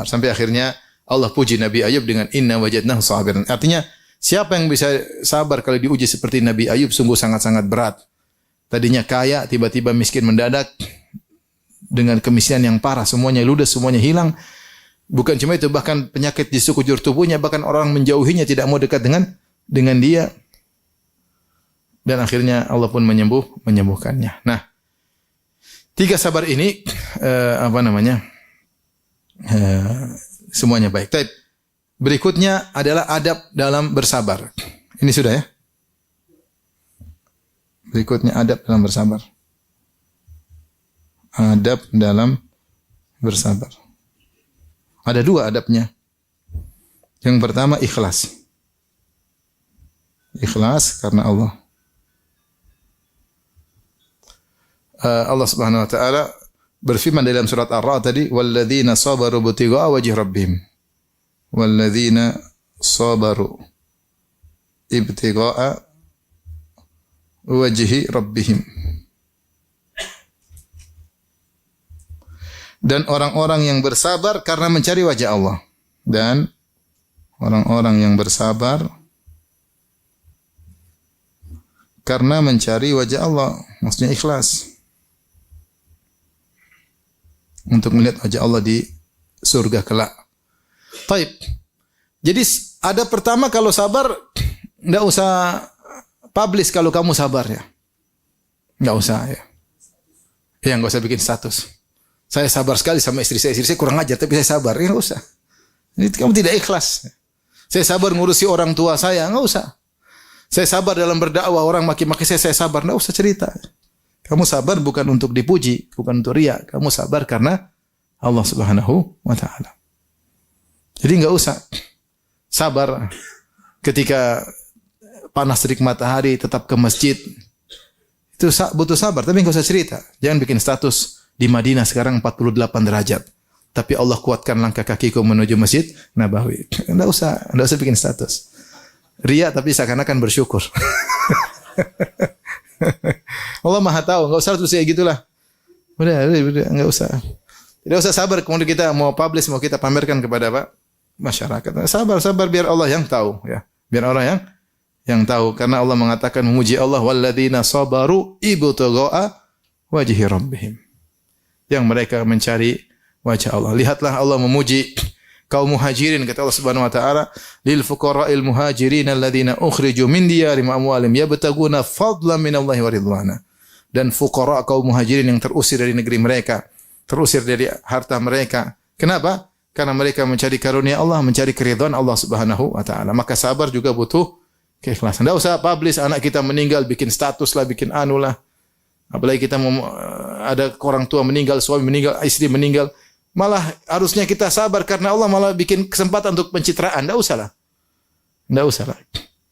Sampai akhirnya Allah puji Nabi Ayub dengan inna wajadnahu sabiran. Artinya, siapa yang bisa sabar kalau diuji seperti Nabi Ayub sungguh sangat-sangat berat. Tadinya kaya, tiba-tiba miskin mendadak dengan kemiskinan yang parah, semuanya ludes, semuanya hilang. Bukan cuma itu, bahkan penyakit di sekujur tubuhnya, bahkan orang menjauhinya, tidak mau dekat dengan dia. Dan akhirnya Allah pun menyembuhkannya. Nah, 3 sabar ini semuanya baik. Baik. Berikutnya adalah adab dalam bersabar. Ini sudah ya. Berikutnya adab dalam bersabar. Adab dalam bersabar. Ada 2 adabnya. Yang pertama ikhlas. Ikhlas karena Allah. Allah Subhanahu wa taala berfirman dalam surat Ar-Ra'd tadi, "Walladzina sabaru ibtigha'a wajhi rabbihim." Walladzina sabaru ibtigha'a wajhi rabbihim. Dan orang-orang yang bersabar karena mencari wajah Allah. Dan orang-orang yang bersabar karena mencari wajah Allah. Maksudnya ikhlas. Untuk melihat wajah Allah di surga kelak. Taib. Jadi ada pertama kalau sabar, enggak usah publish kalau kamu sabar ya. Enggak usah ya. Ya enggak usah bikin status. Saya sabar sekali sama istri saya kurang ajar tapi saya sabar. Ya enggak usah. Ini kamu tidak ikhlas. Saya sabar ngurusi orang tua saya, enggak usah. Saya sabar dalam berdakwah, orang maki-maki saya sabar, enggak usah cerita. Kamu sabar bukan untuk dipuji, bukan untuk riya. Kamu sabar karena Allah Subhanahu wa taala. Jadi enggak usah sabar ketika panas terik matahari tetap ke masjid. Itu butuh sabar, tapi enggak usah cerita. Jangan bikin status di Madinah sekarang 48 derajat. Tapi Allah kuatkan langkah kakiku menuju Masjid Nabawi. Enggak usah bikin status. Riya tapi seakan-akan bersyukur. Allah Maha tahu, enggak usah terus kayak gitulah. Udah, enggak usah. Tidak usah sabar kemudian kita mau publish, mau kita pamerkan kepada apa? Masyarakat. Sabar biar Allah yang tahu ya. Biar orang yang yang tahu, karena Allah mengatakan memuji Allah walladzina sabaru ibtigha'a wajhi rabbihim. Yang mereka mencari wajah Allah. Lihatlah Allah memuji kaum muhajirin, kata Allah Subhanahu wa taala, lil fuqara'il muhajirin alladzina ukhriju min diyarihim amwalihim yabtaguna fadlan minallahi wa ridwana. Dan fuqara kaum muhajirin yang terusir dari negeri mereka, terusir dari harta mereka. Kenapa? Karena mereka mencari karunia Allah, mencari keridhaan Allah Subhanahu wa taala. Maka sabar juga butuh keikhlasan. Enggak usah publish anak kita meninggal, bikin status lah, bikin anu lah. Apalagi kita ada orang tua meninggal, suami meninggal, istri meninggal. Malah harusnya kita sabar karena Allah malah bikin kesempatan untuk pencitraan. Enggak usah lah. Enggak usah lah.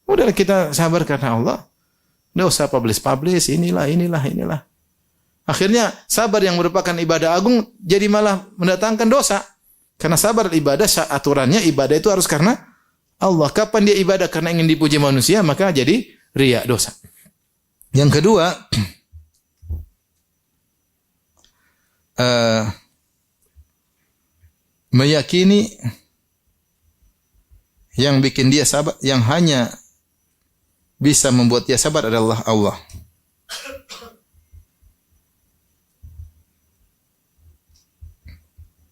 Udah kita sabar karena Allah. Enggak usah publish inilah. Akhirnya sabar yang merupakan ibadah agung jadi malah mendatangkan dosa. Karena sabar ibadah, aturannya ibadah itu harus karena Allah. Kapan dia ibadah karena ingin dipuji manusia, maka jadi riya, dosa. Yang kedua, meyakini yang bikin dia sabar, yang hanya bisa membuat dia sabar adalah Allah.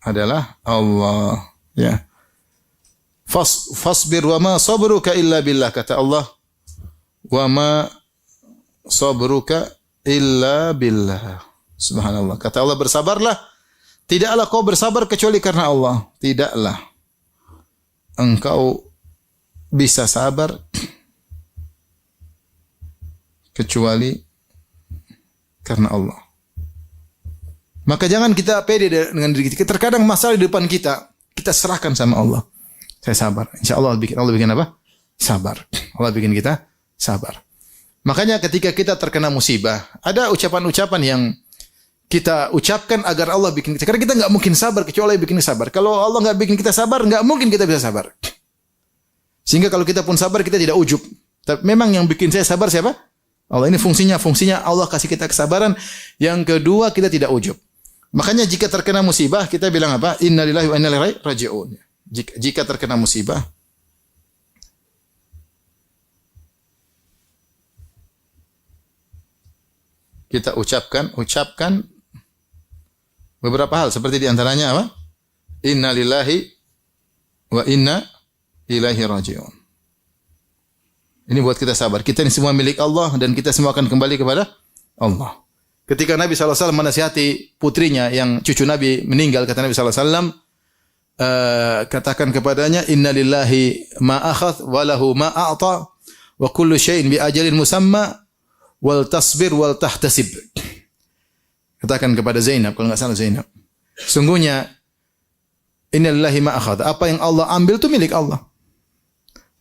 Adalah Allah, ya. Fasbir wa ma sabruka illa billah, kata Allah. Wa ma sabruka illa billah. Subhanallah. Kata Allah, bersabarlah. Tidaklah kau bersabar kecuali karena Allah. Tidaklah engkau bisa sabar kecuali karena Allah. Maka jangan kita pede dengan diri kita. Terkadang masalah di depan kita, kita serahkan sama Allah. Saya sabar. Insya Allah Allah bikin apa? Sabar. Allah bikin kita sabar. Makanya ketika kita terkena musibah, ada ucapan-ucapan yang kita ucapkan agar Allah bikin kita. Karena kita nggak mungkin sabar kecuali Allah bikin kita sabar. Kalau Allah nggak bikin kita sabar, nggak mungkin kita bisa sabar. Sehingga kalau kita pun sabar, kita tidak ujub. Tapi memang yang bikin saya sabar siapa? Allah. Ini fungsinya Allah kasih kita kesabaran. Yang kedua, kita tidak ujub. Makanya jika terkena musibah, kita bilang apa? Innalillahi wa inna ilaihi raji'un. Jika terkena musibah, kita ucapkan beberapa hal, seperti diantaranya apa? Innalillahi wa inna ilaihi raji'un. Ini buat kita sabar. Kita ini semua milik Allah dan kita semua akan kembali kepada Allah. Ketika Nabi SAW menasihati putrinya yang cucu Nabi meninggal, kata Nabi SAW, katakan kepadanya, Inna lillahi ma akhadh wa lahu ma a'ta wa kullu syai'in bi ajalin musamma wal tasbir wal tahtasib. Katakan kepada Zainab, kalau enggak salah Zainab, sungguhnya inna lillahi ma akhadh, apa yang Allah ambil itu milik Allah.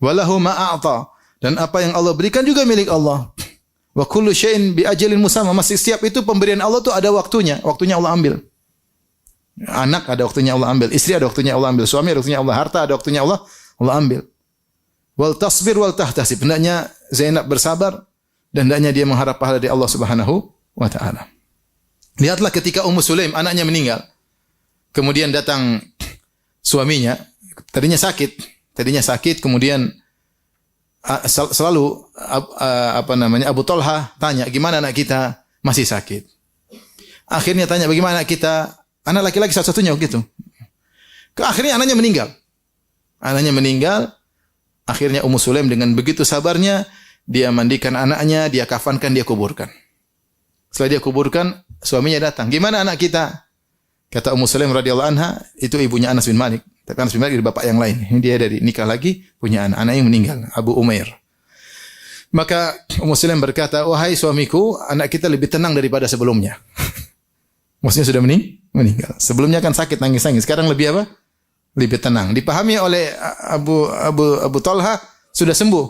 Wa lahu ma a'ta, dan apa yang Allah berikan juga milik Allah. Wa kullu syai'in bi ajalin musamma, masih setiap itu pemberian Allah itu ada waktunya Allah ambil. Anak ada waktunya Allah ambil, istri ada waktunya Allah ambil, suami ada waktunya Allah, harta ada waktunya Allah ambil. Wal tasbir wal tahtasib, hendaknya Zainab bersabar dan hendaknya dia mengharap pahala dari Allah Subhanahu wa taala. Lihatlah ketika Ummu Sulaim anaknya meninggal. Kemudian datang suaminya, tadinya sakit, kemudian selalu Abu Talha tanya, gimana anak kita? Masih sakit. Akhirnya tanya, bagaimana anak kita? Anak laki-laki satu-satunya begitu. Akhirnya anaknya meninggal. Akhirnya Ummu Sulaim dengan begitu sabarnya, dia mandikan anaknya, dia kafankan, dia kuburkan. Setelah dia kuburkan, suaminya datang. Gimana anak kita? Kata Ummu Sulaim radhiyallahu anha, itu ibunya Anas bin Malik. Tapi Anas bin Malik dari bapak yang lain. Ini dia dari nikah lagi, punya anak. Anaknya meninggal, Abu Umair. Maka Ummu Sulaim berkata, wahai suamiku, anak kita lebih tenang daripada sebelumnya. Maksudnya sudah meninggal. Sebelumnya kan sakit, nangis-nangis. Sekarang lebih apa? Lebih tenang. Dipahami oleh Abu Talha, sudah sembuh.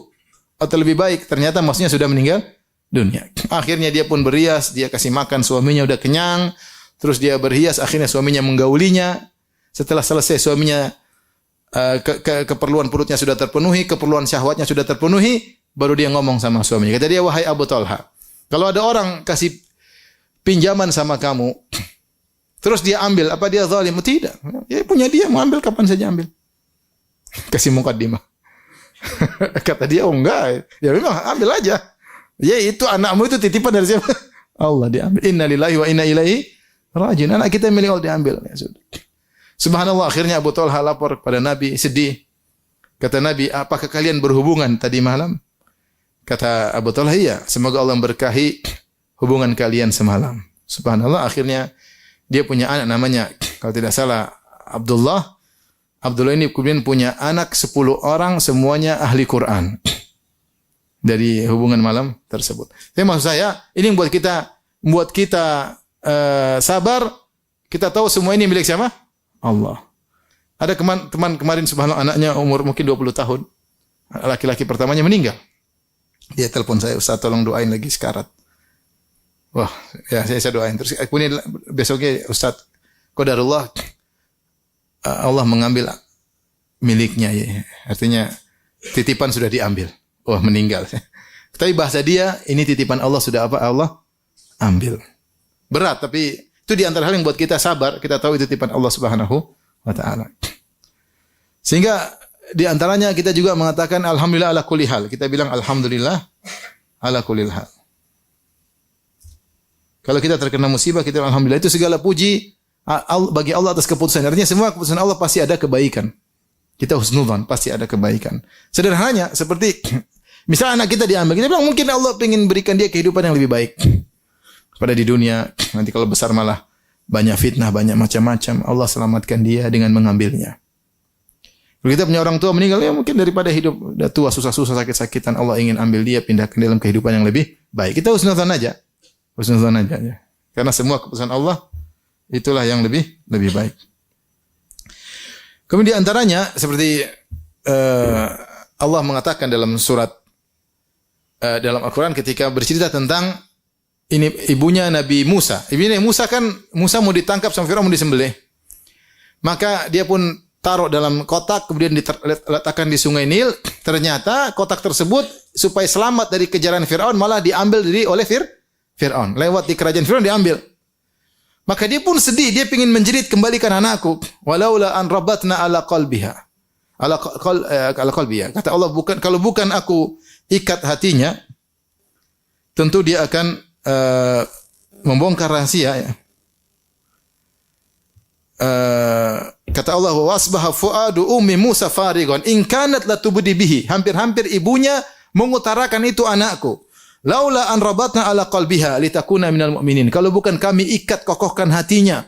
Atau lebih baik, ternyata maksudnya sudah meninggal dunia. Akhirnya dia pun berhias, dia kasih makan suaminya, udah kenyang. Terus dia berhias, akhirnya suaminya menggaulinya. Setelah selesai suaminya keperluan perutnya sudah terpenuhi, keperluan syahwatnya sudah terpenuhi, baru dia ngomong sama suaminya. Kata dia, wahai Abu Talha, kalau ada orang kasih pinjaman sama kamu, terus dia ambil, apa dia zalim? Tidak. Ya punya dia, mau ambil kapan saja ambil. Kasih mukaddimah. Kata dia, oh enggak. Ya memang ambil aja. Ya itu anakmu itu titipan dari siapa? Allah diambil. Inna lillahi wa inna ilaihi rajiun. Anak kita milik Allah diambil. Ya sudah. Subhanallah, akhirnya Abu Talha lapor kepada Nabi, sedih. Kata Nabi, apakah kalian berhubungan tadi malam? Kata Abu Talha, iya. Semoga Allah memberkahi hubungan kalian semalam. Subhanallah, akhirnya dia punya anak namanya, kalau tidak salah, Abdullah. Abdullah ini kemudian punya anak 10 orang, semuanya ahli Quran. Dari hubungan malam tersebut. Tapi maksud saya, ini yang membuat kita sabar. Kita tahu semua ini milik siapa? Allah. Ada teman kemarin, subhanallah, anaknya umur mungkin 20 tahun. Laki-laki pertamanya meninggal. Dia telepon saya, Ustaz tolong doain lagi sekarat. Wah, ya saya doain. Terus kemudian besoknya, Ustaz, qadarullah, Allah mengambil miliknya. Ya. Artinya titipan sudah diambil. Wah, meninggal. Tapi bahasa dia, ini titipan Allah sudah apa? Allah ambil. Berat, tapi itu di antara hal yang buat kita sabar. Kita tahu itu titipan Allah Subhanahu wa ta'ala. Sehingga di antaranya kita juga mengatakan alhamdulillah ala kulli hal. Kita bilang alhamdulillah ala kulli hal. Kalau kita terkena musibah, kita bilang alhamdulillah. Itu segala puji bagi Allah atas keputusan. Artinya semua keputusan Allah pasti ada kebaikan. Kita husnudzan, pasti ada kebaikan. Sederhananya seperti misalnya anak kita diambil, kita bilang mungkin Allah ingin berikan dia kehidupan yang lebih baik pada di dunia. Nanti kalau besar malah banyak fitnah, banyak macam-macam. Allah selamatkan dia dengan mengambilnya. Kalau kita punya orang tua meninggal, ya mungkin daripada hidup udah tua, susah-susah, sakit-sakitan, Allah ingin ambil dia, pindahkan dalam kehidupan yang lebih baik. Kita husnudzan aja. Husnudzan aja. Ya. Karena semua keputusan Allah itulah yang lebih baik. Kemudian di antaranya seperti Allah mengatakan dalam surat dalam Al-Quran ketika bercerita tentang ini ibunya Nabi Musa. Ibunya Musa kan, Musa mau ditangkap sama Firaun, mau disembelih. Maka dia pun taruh dalam kotak, kemudian diletakkan di sungai Nil. Ternyata kotak tersebut supaya selamat dari kejaran Firaun malah diambil oleh Firaun. Lewat di kerajaan Firaun diambil. Maka dia pun sedih, dia ingin menjerit, kembalikan anakku. Walaula an rabatna ala qalbiha. Ala qalbiha. Kata Allah, kalau bukan aku ikat hatinya, tentu dia akan membongkar rahasia. Ya. Kata Allah, wa asbaha fuadu ummi Musa farigon in kanat latubdi bihi. Hampir-hampir ibunya mengutarakan itu anakku. Laula an rabatna ala qalbiha litakuna minal mu'minin. Kalau bukan kami ikat kokohkan hatinya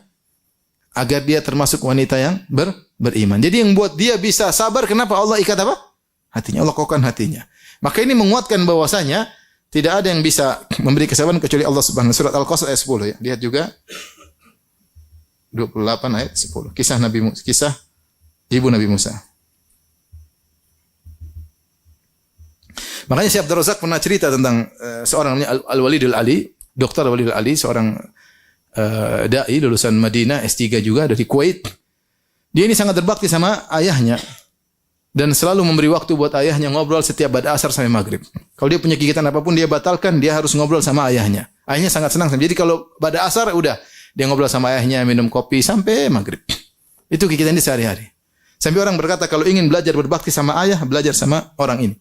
agar dia termasuk wanita yang beriman. Jadi yang buat dia bisa sabar, kenapa Allah ikat apa? Hatinya, Allah kokohkan hatinya. Maka ini menguatkan bahwasanya tidak ada yang bisa memberi kesabaran kecuali Allah Subhanahu wa taala. Surat Al-Qasas ayat 10 ya. Lihat juga 28 ayat 10. Kisah ibu Nabi Musa. Makanya Syekh Abdul Razak pernah cerita tentang seorang namanya Al-Walid Al-Ali, Dr. Al-Walid Al-Ali, seorang dai lulusan Madinah, S3 juga dari Kuwait. Dia ini sangat berbakti sama ayahnya dan selalu memberi waktu buat ayahnya, ngobrol setiap pada asar sampai maghrib. Kalau dia punya kegiatan apapun dia batalkan, dia harus ngobrol sama ayahnya. Ayahnya sangat senang. Jadi kalau pada asar udah dia ngobrol sama ayahnya, minum kopi sampai maghrib. Itu kegiatan dia sehari-hari. Sampai orang berkata kalau ingin belajar berbakti sama ayah, belajar sama orang ini.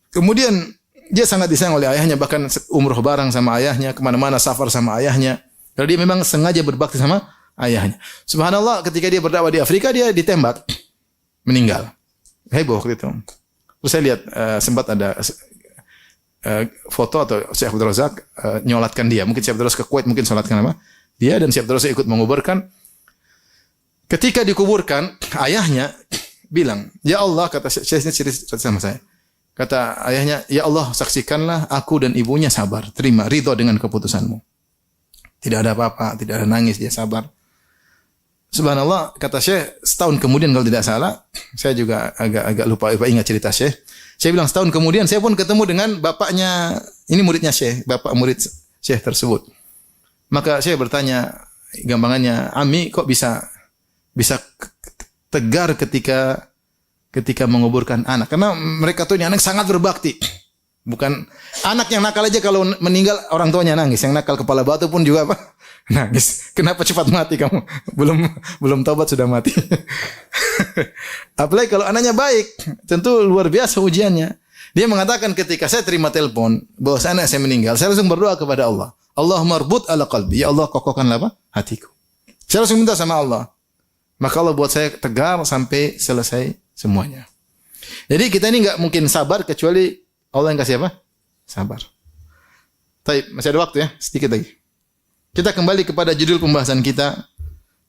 Kemudian dia sangat disayang oleh ayahnya, bahkan umroh bareng sama ayahnya, kemana-mana safar sama ayahnya. Kalau dia memang sengaja berbakti sama ayahnya. Subhanallah, ketika dia berdakwah di Afrika, dia ditembak, meninggal. Heboh waktu itu. Terus saya lihat sempat ada foto atau Syekh Abdul Razak nyolatkan dia. Mungkin Syekh Abdul Razak ke Kuwait, mungkin sholatkan apa? Dia dan Syekh Abdul Razak ikut menguburkan. Ketika dikuburkan, ayahnya bilang, "Ya Allah," kata Syekh cerita sama saya. Kata ayahnya, "Ya Allah, saksikanlah aku dan ibunya sabar, terima, ridho dengan keputusanmu." Tidak ada apa-apa, tidak ada nangis, dia sabar. Subhanallah, kata Syekh, setahun kemudian kalau tidak salah, saya juga agak lupa ingat cerita Syekh. Saya bilang setahun kemudian saya pun ketemu dengan bapaknya, ini muridnya Syekh, bapak murid Syekh tersebut. Maka Syekh bertanya, gampangannya, "Ami, kok bisa tegar ketika menguburkan anak?" Karena mereka tuh ini anak sangat berbakti. Bukan anak yang nakal aja kalau meninggal orang tuanya nangis, yang nakal kepala batu pun juga apa? Nangis. Kenapa cepat mati kamu? Belum taubat sudah mati. Apalagi kalau anaknya baik, tentu luar biasa ujiannya. Dia mengatakan ketika saya terima telepon bahwa anak saya meninggal, saya langsung berdoa kepada Allah. Allahumma rbut ala qalbi. Ya Allah, kokohkanlah apa? Hatiku. Saya langsung minta sama Allah. Maka Allah buat saya tegar sampai selesai semuanya. Jadi kita ini enggak mungkin sabar kecuali Allah yang kasih apa? Sabar. Baik, masih ada waktu ya, sedikit lagi. Kita kembali kepada judul pembahasan kita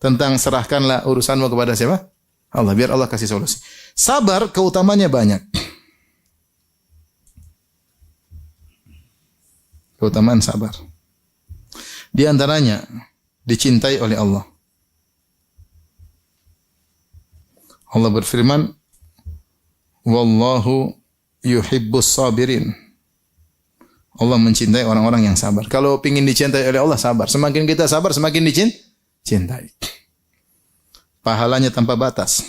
tentang serahkanlah urusanmu kepada siapa? Allah, biar Allah kasih solusi. Sabar keutamanya banyak. Keutamaan sabar. Di antaranya dicintai oleh Allah. Allah berfirman, "Wallahu yuhibbus sabirin." Allah mencintai orang-orang yang sabar. Kalau ingin dicintai oleh Allah, sabar. Semakin kita sabar, semakin dicintai. Pahalanya tanpa batas.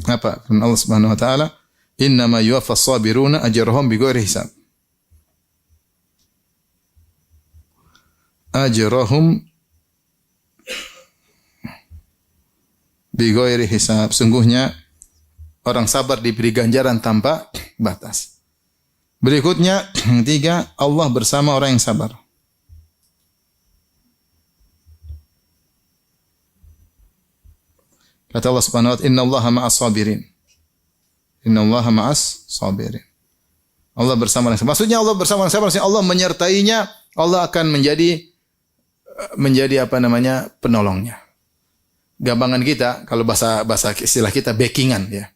Apa? Firman Allah Subhanahu wa taala, "Innama yuwaffas sabiruna ajrahum bighairi hisab." Ajrahum bighairi hisab. Sungguhnya orang sabar diberi ganjaran tanpa batas. Berikutnya, yang ketiga, Allah bersama orang yang sabar. Kata Allah Subhanahu wa taala, "Innallaha ma'as sabirin." Innallaha ma'as sabirin. Allah bersama orang sabar. Maksudnya Allah bersama orang sabar, maksudnya Allah menyertainya, Allah akan menjadi apa namanya? Penolongnya. Gampangan kita, kalau bahasa istilah kita backingan ya.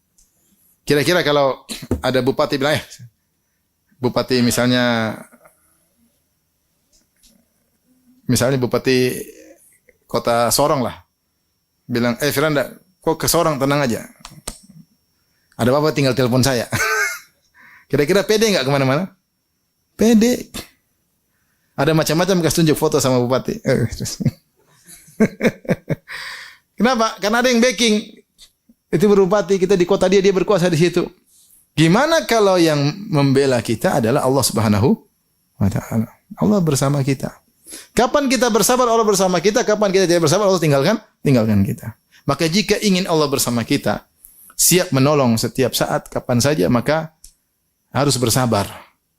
Kira-kira kalau ada bupati bilang, bupati misalnya bupati kota Sorong lah, bilang, Firanda, kok ke Sorong, tenang aja. Ada apa-apa tinggal telepon saya. Kira-kira pede nggak kemana-mana? Pede. Ada macam-macam kasih tunjuk foto sama bupati. Kenapa? Karena ada yang backing. Itu berbupati, kita di kota dia berkuasa di situ. Gimana kalau yang membela kita adalah Allah Subhanahu wa taala? Allah bersama kita. Kapan kita bersabar, Allah bersama kita. Kapan kita tidak bersabar, Allah tinggalkan kita. Maka jika ingin Allah bersama kita, siap menolong setiap saat, kapan saja, maka harus bersabar.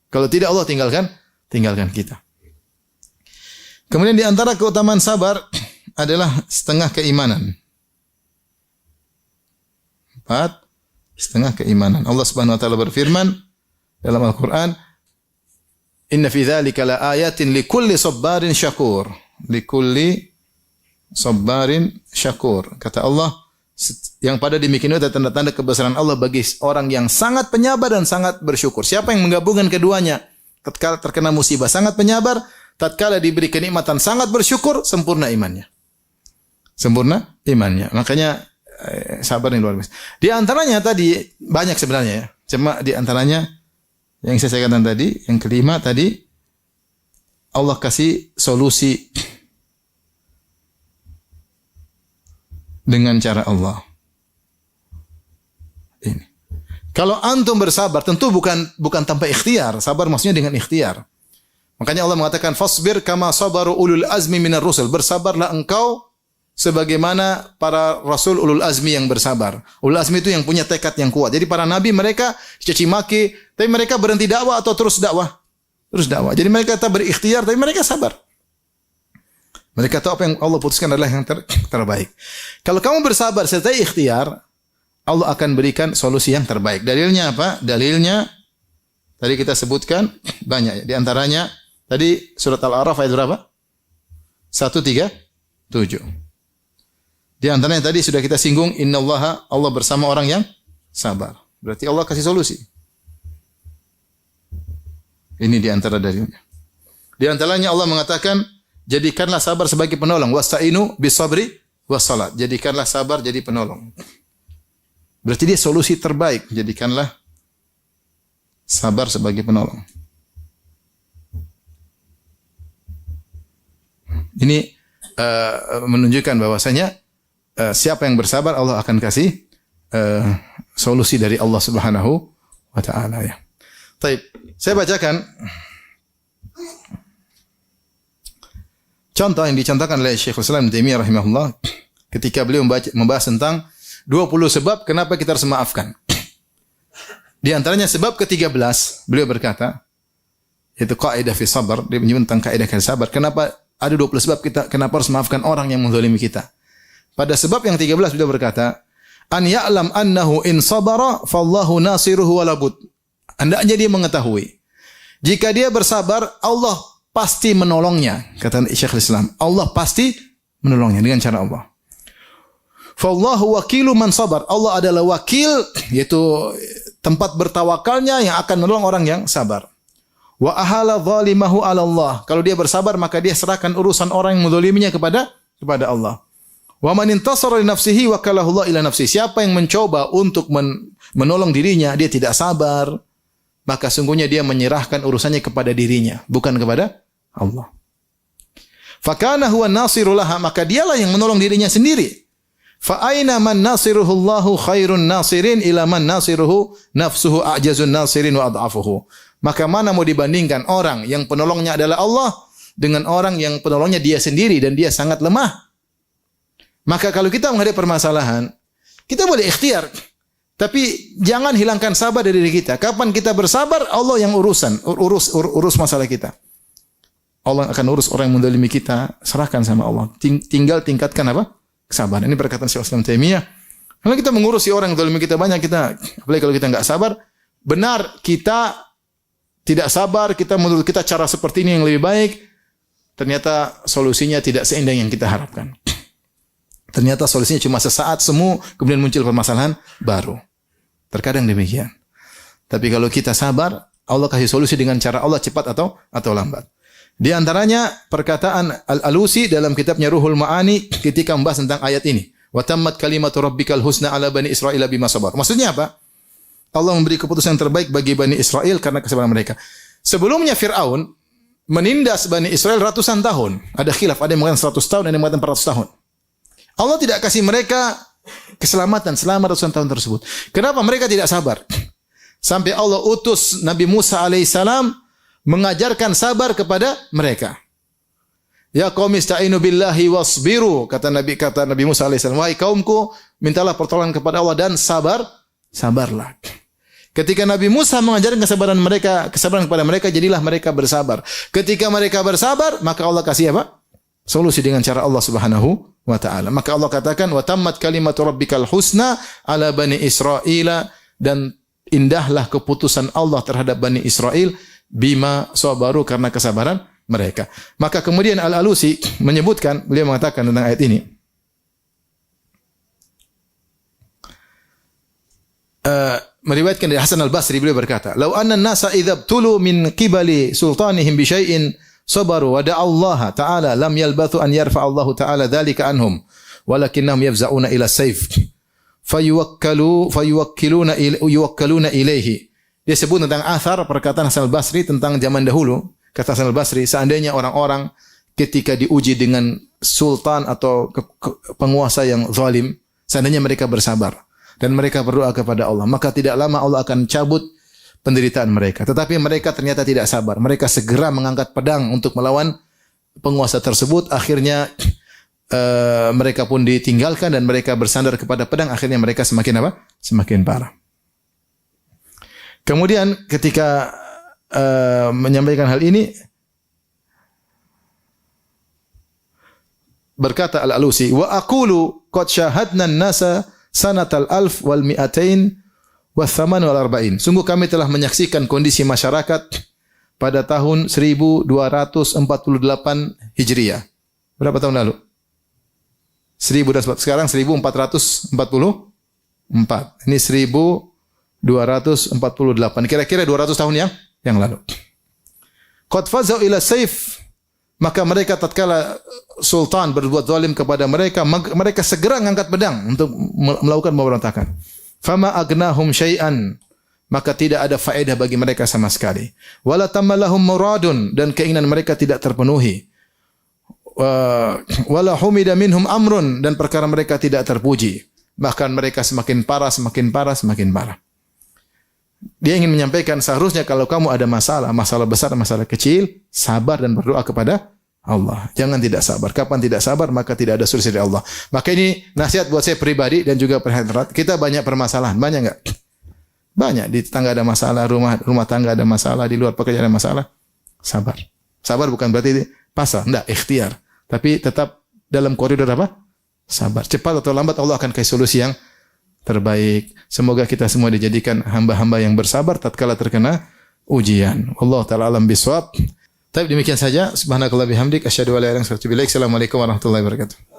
Kalau tidak, Allah tinggalkan kita. Kemudian di antara keutamaan sabar adalah setengah keimanan. 4, setengah keimanan. Allah Subhanahu wa taala berfirman dalam Al-Qur'an, "Inna fi dzalika laayatin likulli sabarin syakur." Likulli sabarin syakur. Kata Allah, yang pada demikian itu tanda-tanda kebesaran Allah bagi orang yang sangat penyabar dan sangat bersyukur. Siapa yang menggabungkan keduanya? Tatkala terkena musibah sangat penyabar, tatkala diberi kenikmatan sangat bersyukur, sempurna imannya. Sempurna imannya. Makanya sabar yang luar biasa. Di antaranya tadi banyak sebenarnya ya. Cuma di antaranya yang saya katakan tadi, yang kelima tadi, Allah kasih solusi dengan cara Allah. Ini. Kalau antum bersabar, tentu bukan tanpa ikhtiar. Sabar maksudnya dengan ikhtiar. Makanya Allah mengatakan, "Fasbir kama sabaru ulul azmi minar rusul." Bersabarlah engkau sebagaimana para rasul ulul azmi yang bersabar. Ulul azmi itu yang punya tekad yang kuat. Jadi para nabi mereka caci maki, tapi mereka berhenti dakwah atau terus dakwah? Terus dakwah. Jadi mereka tetap berikhtiar, tapi mereka sabar. Mereka tahu apa yang Allah putuskan adalah yang terbaik. Kalau kamu bersabar serta ikhtiar, Allah akan berikan solusi yang terbaik. Dalilnya apa? Dalilnya tadi kita sebutkan banyak. Di antaranya tadi surat Al-A'raf ayat berapa? 137. Di antaranya tadi sudah kita singgung, innallaha, Allah bersama orang yang sabar. Berarti Allah kasih solusi. Ini di antara dalilnya. Di antaranya Allah mengatakan, jadikanlah sabar sebagai penolong. Wasta'inu bisabri wassalat. Jadikanlah sabar jadi penolong. Berarti dia solusi terbaik. Jadikanlah sabar sebagai penolong. Ini menunjukkan bahwasanya siapa yang bersabar Allah akan kasih solusi dari Allah Subhanahu wa taala ya. Taib. Saya bacakan contoh yang dicontohkan oleh Syekhul Islam Ibnu Taimiyah rahimahullah ketika beliau membahas tentang 20 sebab kenapa kita harus memaafkan. Di antaranya sebab ke-13, beliau berkata, yaitu kaidah fi sabar, dia menyebut tentang kaidah sabar. Kenapa ada 20 sebab kita kenapa harus memaafkan orang yang menzalimi kita? Pada sebab yang 13 beliau berkata, an ya'lam annahu in sabara fallahu nasiruhu walabud. Hendaknya dia mengetahui jika dia bersabar, Allah pasti menolongnya. Kata Syekhul Islam, Allah pasti menolongnya dengan cara Allah. Fallahu wakilu man sabar. Allah adalah wakil, yaitu tempat bertawakalnya yang akan menolong orang yang sabar. Wa ahala zalimahu ala Allah. Kalau dia bersabar maka dia serahkan urusan orang yang menzaliminya kepada Allah. Wa man intasara li nafsihi wakalahu Allah ila nafsihi. Siapa yang mencoba untuk menolong dirinya, dia tidak sabar, maka sungguhnya dia menyerahkan urusannya kepada dirinya, bukan kepada Allah. Fakana huwa nasiru laha, maka dialah yang menolong dirinya sendiri. Fa aina man nasiruhu Allahu khairun nasirin ila man nasiruhu nafsuhu a'jazun nasirin wa adhafuhu. Maka mana mau dibandingkan orang yang penolongnya adalah Allah dengan orang yang penolongnya dia sendiri dan dia sangat lemah. Maka kalau kita menghadapi permasalahan, kita boleh ikhtiar, tapi jangan hilangkan sabar dari diri kita. Kapan kita bersabar, Allah yang urus masalah kita. Allah akan urus orang yang menzalimi kita, serahkan sama Allah. Tinggal tingkatkan apa? Kesabaran. Ini perkataan Syekhul Islam Taimiyah. Kalau kita mengurusi orang yang menzalimi kita banyak, apalagi kalau kita enggak sabar, benar kita tidak sabar, kita menurut kita cara seperti ini yang lebih baik, ternyata solusinya tidak seindah yang kita harapkan. Ternyata solusinya cuma sesaat semu, kemudian muncul permasalahan baru. Terkadang demikian. Tapi kalau kita sabar, Allah kasih solusi dengan cara Allah cepat atau lambat. Di antaranya perkataan Al-Alusi dalam kitabnya Ruhul Ma'ani ketika membahas tentang ayat ini. Wa tammat kalimatu rabbikal husna ala bani Israil bima sabar. Maksudnya apa? Allah memberi keputusan yang terbaik bagi Bani Israel karena kesabaran mereka. Sebelumnya Fir'aun menindas Bani Israel ratusan tahun. Ada khilaf, ada yang mengatakan 100 tahun, ada yang mengatakan 400 tahun. Allah tidak kasih mereka keselamatan selama ratusan tahun tersebut. Kenapa mereka tidak sabar? Sampai Allah utus Nabi Musa alaihissalam mengajarkan sabar kepada mereka. Ya qaum ista'inu billahi wasbiru, kata Nabi Musa alaihissalam, wahai kaumku, mintalah pertolongan kepada Allah dan sabarlah. Ketika Nabi Musa mengajarkan kesabaran kepada mereka, jadilah mereka bersabar. Ketika mereka bersabar, maka Allah kasih apa? Solusi dengan cara Allah Subhanahu wa taala. Maka Allah katakan, wa tammat kalimatu rabbikal husna ala bani Israila, dan indahlah keputusan Allah terhadap Bani Israel bima sabaru, karena kesabaran mereka. Maka kemudian Al-Alusi menyebutkan, beliau mengatakan tentang ayat ini, meriwayatkan dari Hasan Al-Basri, beliau berkata, "Lau anna an-nasa idza btulu min qibali sultanihim bi syai'in sabaru wa da'a Allah ta'ala lam yalbathu an yarfa Allah ta'ala dzalika anhum walakinnahum yafza'una ila sayf fayuwakkiluna ilaihi." Dia sebut tentang athar perkataan Hasan Al-Basri tentang zaman dahulu. Kata Hasan Al-Basri, seandainya orang-orang ketika diuji dengan sultan atau penguasa yang zalim, seandainya mereka bersabar dan mereka berdoa kepada Allah, maka tidak lama Allah akan cabut penderitaan mereka. Tetapi mereka ternyata tidak sabar. Mereka segera mengangkat pedang untuk melawan penguasa tersebut. Akhirnya mereka pun ditinggalkan dan mereka bersandar kepada pedang. Akhirnya mereka semakin apa? Semakin parah. Kemudian ketika menyampaikan hal ini, berkata Al-Alusi, wa aqulu qad syahadna an-nasa sanatal alf wal mi'atain wa thaman wal arba'in. Sungguh kami telah menyaksikan kondisi masyarakat pada tahun 1248 Hijriah. Berapa tahun lalu? 1000, sekarang 1444. Ini 1248. Kira-kira 200 tahun yang lalu. Qad fazau ila sayf, maka mereka tatkala sultan berbuat zalim kepada mereka, mereka segera mengangkat pedang untuk melakukan pemberontakan. Fama agnahum syai'an, maka tidak ada faedah bagi mereka sama sekali. Wala tamalahum muradun, dan keinginan mereka tidak terpenuhi. Wala humida minhum amrun, dan perkara mereka tidak terpuji. Bahkan mereka semakin parah. Dia ingin menyampaikan seharusnya kalau kamu ada masalah, masalah besar, masalah kecil, sabar dan berdoa kepada Allah. Jangan tidak sabar. Kapan tidak sabar, maka tidak ada solusi dari Allah. Maka ini nasihat buat saya pribadi dan juga perhatian. Kita banyak permasalahan. Banyak enggak? Banyak. Di tetangga ada masalah, rumah tangga ada masalah, di luar pekerjaan ada masalah. Sabar. Sabar bukan berarti pasrah. Enggak, ikhtiar. Tapi tetap dalam koridor apa? Sabar. Cepat atau lambat Allah akan kasih solusi yang terbaik. Semoga kita semua dijadikan hamba-hamba yang bersabar tatkala terkena ujian. Allah taala alam bisawab. Tapi demikian saja. Subhanakallah bihamdik asyhadu an la ilaha illa anta astaghfiruka wa atubu ilaik. Assalamualaikum warahmatullahi wabarakatuh.